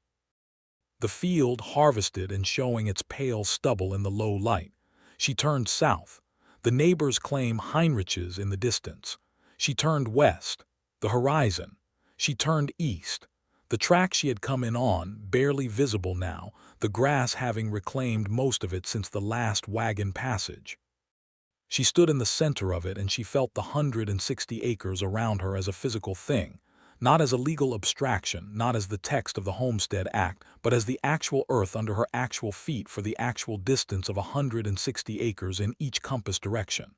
The field harvested and showing its pale stubble in the low light. She turned south. The neighbor's claim Heinrich's in the distance. She turned west. The horizon. She turned east. The track she had come in on, barely visible now, the grass having reclaimed most of it since the last wagon passage. She stood in the center of it and she felt the 160 acres around her as a physical thing, not as a legal abstraction, not as the text of the Homestead Act, but as the actual earth under her actual feet for the actual distance of 160 acres in each compass direction.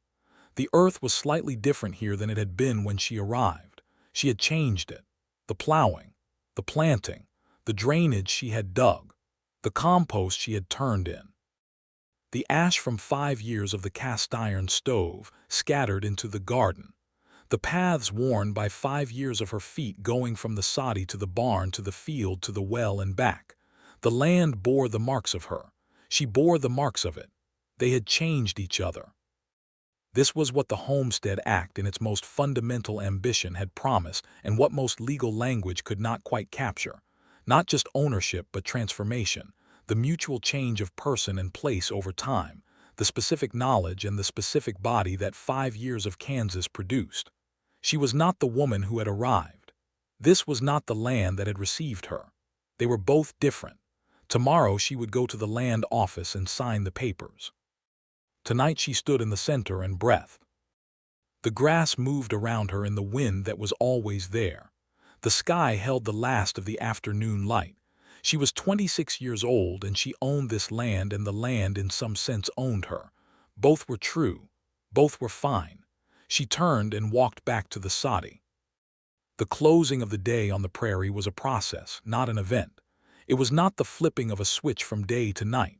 The earth was slightly different here than it had been when she arrived. She had changed it. The plowing, the planting, the drainage she had dug, the compost she had turned in. The ash from 5 years of the cast iron stove scattered into the garden. The paths worn by 5 years of her feet going from the Soddie to the barn to the field to the well and back. The land bore the marks of her. She bore the marks of it. They had changed each other. This was what the Homestead Act in its most fundamental ambition had promised and what most legal language could not quite capture. Not just ownership but transformation, the mutual change of person and place over time, the specific knowledge and the specific body that 5 years of Kansas produced. She was not the woman who had arrived. This was not the land that had received her. They were both different. Tomorrow she would go to the land office and sign the papers. Tonight she stood in the center and breathed. The grass moved around her in the wind that was always there. The sky held the last of the afternoon light. She was 26 years old and she owned this land and the land in some sense owned her. Both were true. Both were fine. She turned and walked back to the Soddie. The closing of the day on the prairie was a process, not an event. It was not the flipping of a switch from day to night.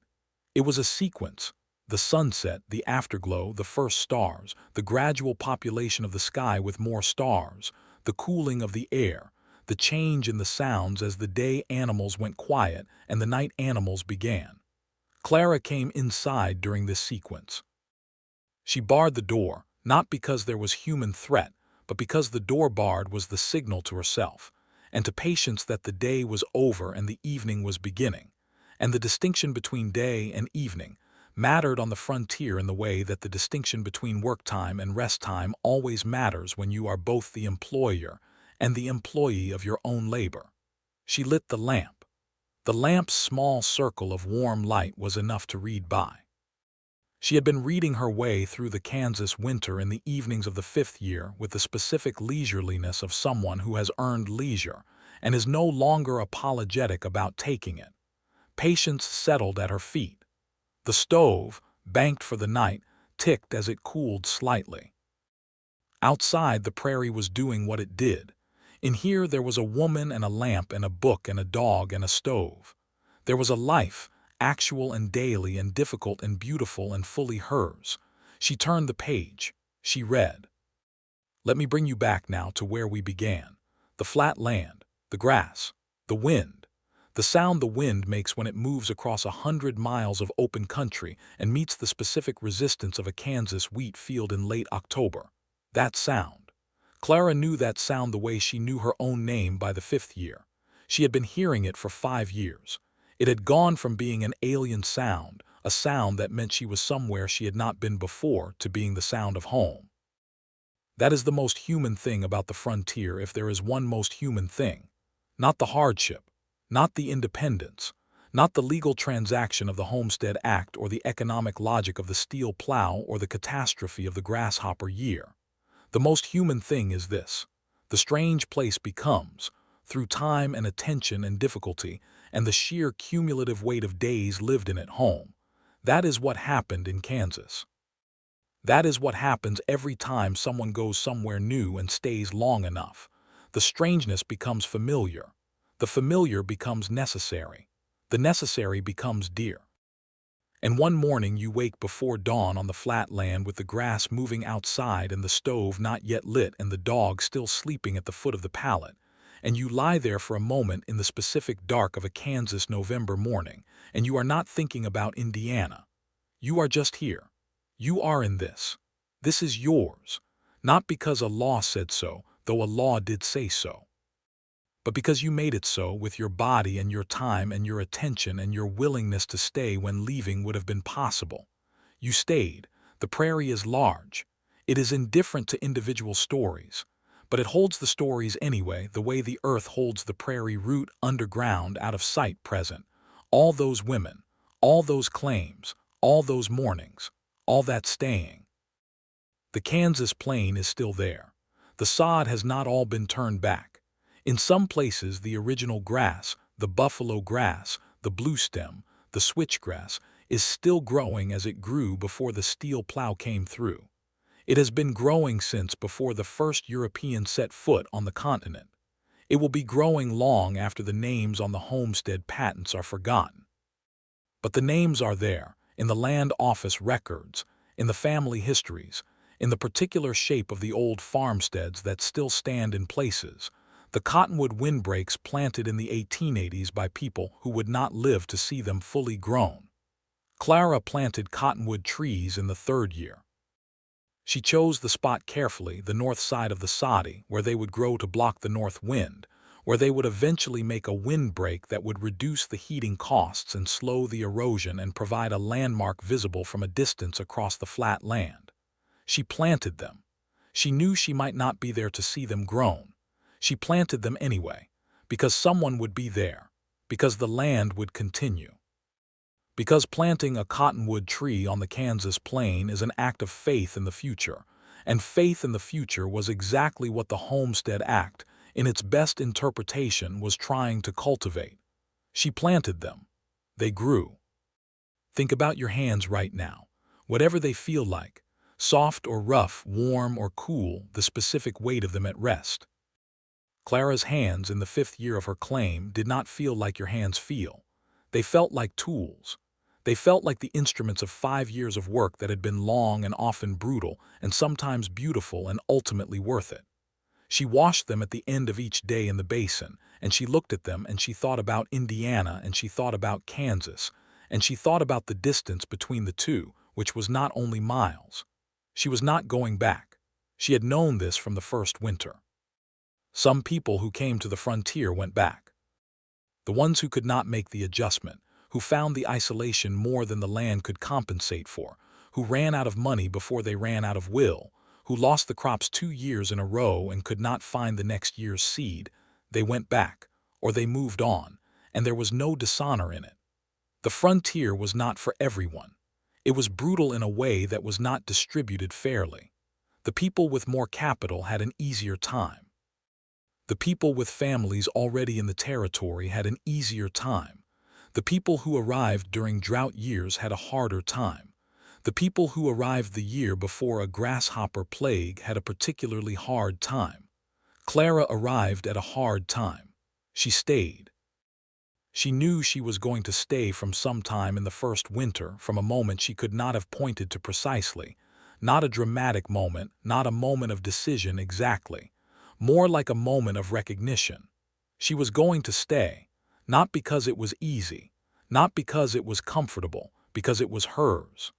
It was a sequence. The sunset, the afterglow, the first stars, the gradual population of the sky with more stars, the cooling of the air, the change in the sounds as the day animals went quiet and the night animals began. Clara came inside during this sequence. She barred the door, not because there was human threat, but because the door barred was the signal to herself, and to patience that the day was over and the evening was beginning, and the distinction between day and evening mattered on the frontier in the way that the distinction between work time and rest time always matters when you are both the employer and the employee of your own labor. She lit the lamp. The lamp's small circle of warm light was enough to read by. She had been reading her way through the Kansas winter in the evenings of the 5th year with the specific leisureliness of someone who has earned leisure and is no longer apologetic about taking it. Patience settled at her feet. The stove, banked for the night, ticked as it cooled slightly. Outside, the prairie was doing what it did. In here there was a woman and a lamp and a book and a dog and a stove. There was a life, actual and daily and difficult and beautiful and fully hers. She turned the page. She read. Let me bring you back now to where we began. The flat land, the grass, the wind. The sound the wind makes when it moves across 100 miles of open country and meets the specific resistance of a Kansas wheat field in late October. That sound. Clara knew that sound the way she knew her own name by the 5th year. She had been hearing it for 5 years. It had gone from being an alien sound, a sound that meant she was somewhere she had not been before, to being the sound of home. That is the most human thing about the frontier, if there is one most human thing. Not the hardship, not the independence, not the legal transaction of the Homestead Act or the economic logic of the steel plow or the catastrophe of the grasshopper year. The most human thing is this: the strange place becomes, through time and attention and difficulty and the sheer cumulative weight of days lived in it, home. That is what happened in Kansas. That is what happens every time someone goes somewhere new and stays long enough. The strangeness becomes familiar. The familiar becomes necessary. The necessary becomes dear. And one morning you wake before dawn on the flat land with the grass moving outside and the stove not yet lit and the dog still sleeping at the foot of the pallet, and you lie there for a moment in the specific dark of a Kansas November morning, and you are not thinking about Indiana. You are just here. You are in this. This is yours. Not because a law said so, though a law did say so, but because you made it so with your body and your time and your attention and your willingness to stay when leaving would have been possible. You stayed. The prairie is large. It is indifferent to individual stories, but it holds the stories anyway, the way the earth holds the prairie, root underground, out of sight, present. All those women, all those claims, all those mornings, all that staying. The Kansas plain is still there. The sod has not all been turned back. In some places the original grass, the buffalo grass, the bluestem, the switchgrass, is still growing as it grew before the steel plow came through. It has been growing since before the first European set foot on the continent. It will be growing long after the names on the homestead patents are forgotten. But the names are there, in the land office records, in the family histories, in the particular shape of the old farmsteads that still stand in places. The cottonwood windbreaks planted in the 1880s by people who would not live to see them fully grown. Clara planted cottonwood trees in the third year. She chose the spot carefully, the north side of the Soddie, where they would grow to block the north wind, where they would eventually make a windbreak that would reduce the heating costs and slow the erosion and provide a landmark visible from a distance across the flat land. She planted them. She knew she might not be there to see them grown. She planted them anyway, because someone would be there, because the land would continue. Because planting a cottonwood tree on the Kansas plain is an act of faith in the future, and faith in the future was exactly what the Homestead Act, in its best interpretation, was trying to cultivate. She planted them. They grew. Think about your hands right now, whatever they feel like, soft or rough, warm or cool, the specific weight of them at rest. Clara's hands in the 5th year of her claim did not feel like your hands feel. They felt like tools. They felt like the instruments of 5 years of work that had been long and often brutal and sometimes beautiful and ultimately worth it. She washed them at the end of each day in the basin, and she looked at them and she thought about Indiana and she thought about Kansas, and she thought about the distance between the two, which was not only miles. She was not going back. She had known this from the first winter. Some people who came to the frontier went back. The ones who could not make the adjustment, who found the isolation more than the land could compensate for, who ran out of money before they ran out of will, who lost the crops 2 years in a row and could not find the next year's seed, they went back, or they moved on, and there was no dishonor in it. The frontier was not for everyone. It was brutal in a way that was not distributed fairly. The people with more capital had an easier time. The people with families already in the territory had an easier time. The people who arrived during drought years had a harder time. The people who arrived the year before a grasshopper plague had a particularly hard time. Clara arrived at a hard time. She stayed. She knew she was going to stay from some time in the first winter, from a moment she could not have pointed to precisely. Not a dramatic moment, not a moment of decision exactly. More like a moment of recognition. She was going to stay, not because it was easy, not because it was comfortable, because it was hers.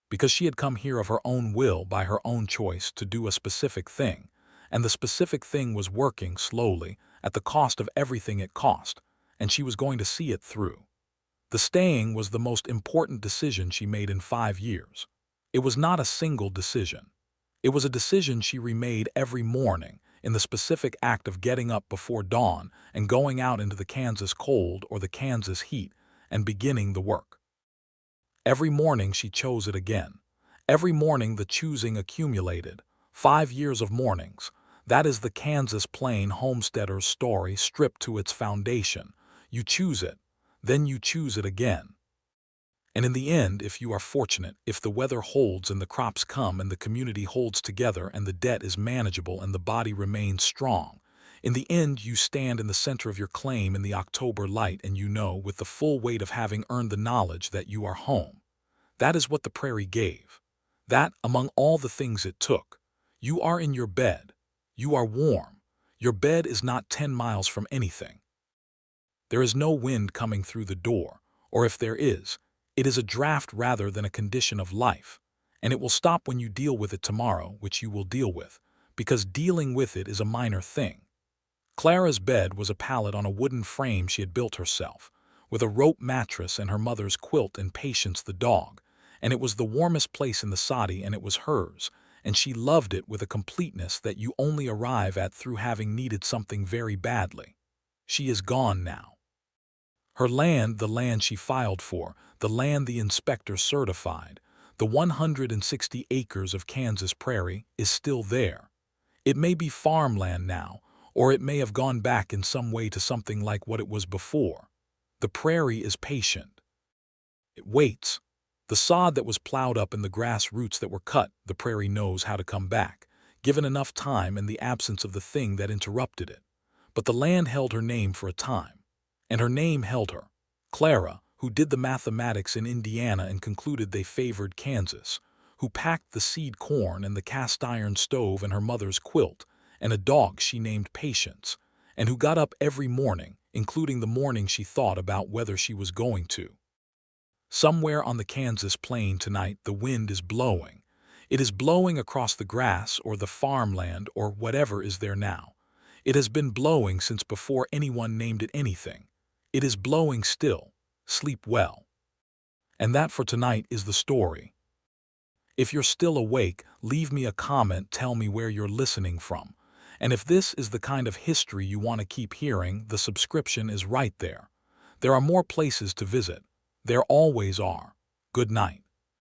Because she had come here of her own will, by her own choice, to do a specific thing, and the specific thing was working slowly, at the cost of everything it cost, and she was going to see it through. The staying was the most important decision she made in 5 years. It was not a single decision. It was a decision she remade every morning, in the specific act of getting up before dawn and going out into the Kansas cold or the Kansas heat and beginning the work. Every morning she chose it again. Every morning the choosing accumulated. 5 years of mornings. That is the Kansas plain homesteader's story stripped to its foundation. You choose it, then you choose it again. And in the end, if you are fortunate, if the weather holds and the crops come and the community holds together and the debt is manageable and the body remains strong, in the end you stand in the center of your claim in the October light and you know with the full weight of having earned the knowledge that you are home. That is what the prairie gave. That, among all the things it took, you are in your bed. You are warm. Your bed is not 10 miles from anything. There is no wind coming through the door, or if there is, it is a draft rather than a condition of life, and it will stop when you deal with it tomorrow, which you will deal with, because dealing with it is a minor thing. Clara's bed was a pallet on a wooden frame she had built herself, with a rope mattress and her mother's quilt and Patience the dog, and it was the warmest place in the Soddie and it was hers, and she loved it with a completeness that you only arrive at through having needed something very badly. She is gone now. Her land, the land she filed for, the land the inspector certified, the 160 acres of Kansas prairie, is still there. It may be farmland now, or it may have gone back in some way to something like what it was before. The prairie is patient. It waits. The sod that was plowed up and the grass roots that were cut, the prairie knows how to come back, given enough time and the absence of the thing that interrupted it. But the land held her name for a time. And her name held her. Clara, who did the mathematics in Indiana and concluded they favored Kansas, who packed the seed corn and the cast-iron stove and her mother's quilt, and a dog she named Patience, and who got up every morning, including the morning she thought about whether she was going to. Somewhere on the Kansas plain tonight the wind is blowing. It is blowing across the grass or the farmland or whatever is there now. It has been blowing since before anyone named it anything. It is blowing still. Sleep well. And that for tonight is the story. If you're still awake, leave me a comment, tell me where you're listening from. And if this is the kind of history you want to keep hearing, the subscription is right there. There are more places to visit. There always are. Good night.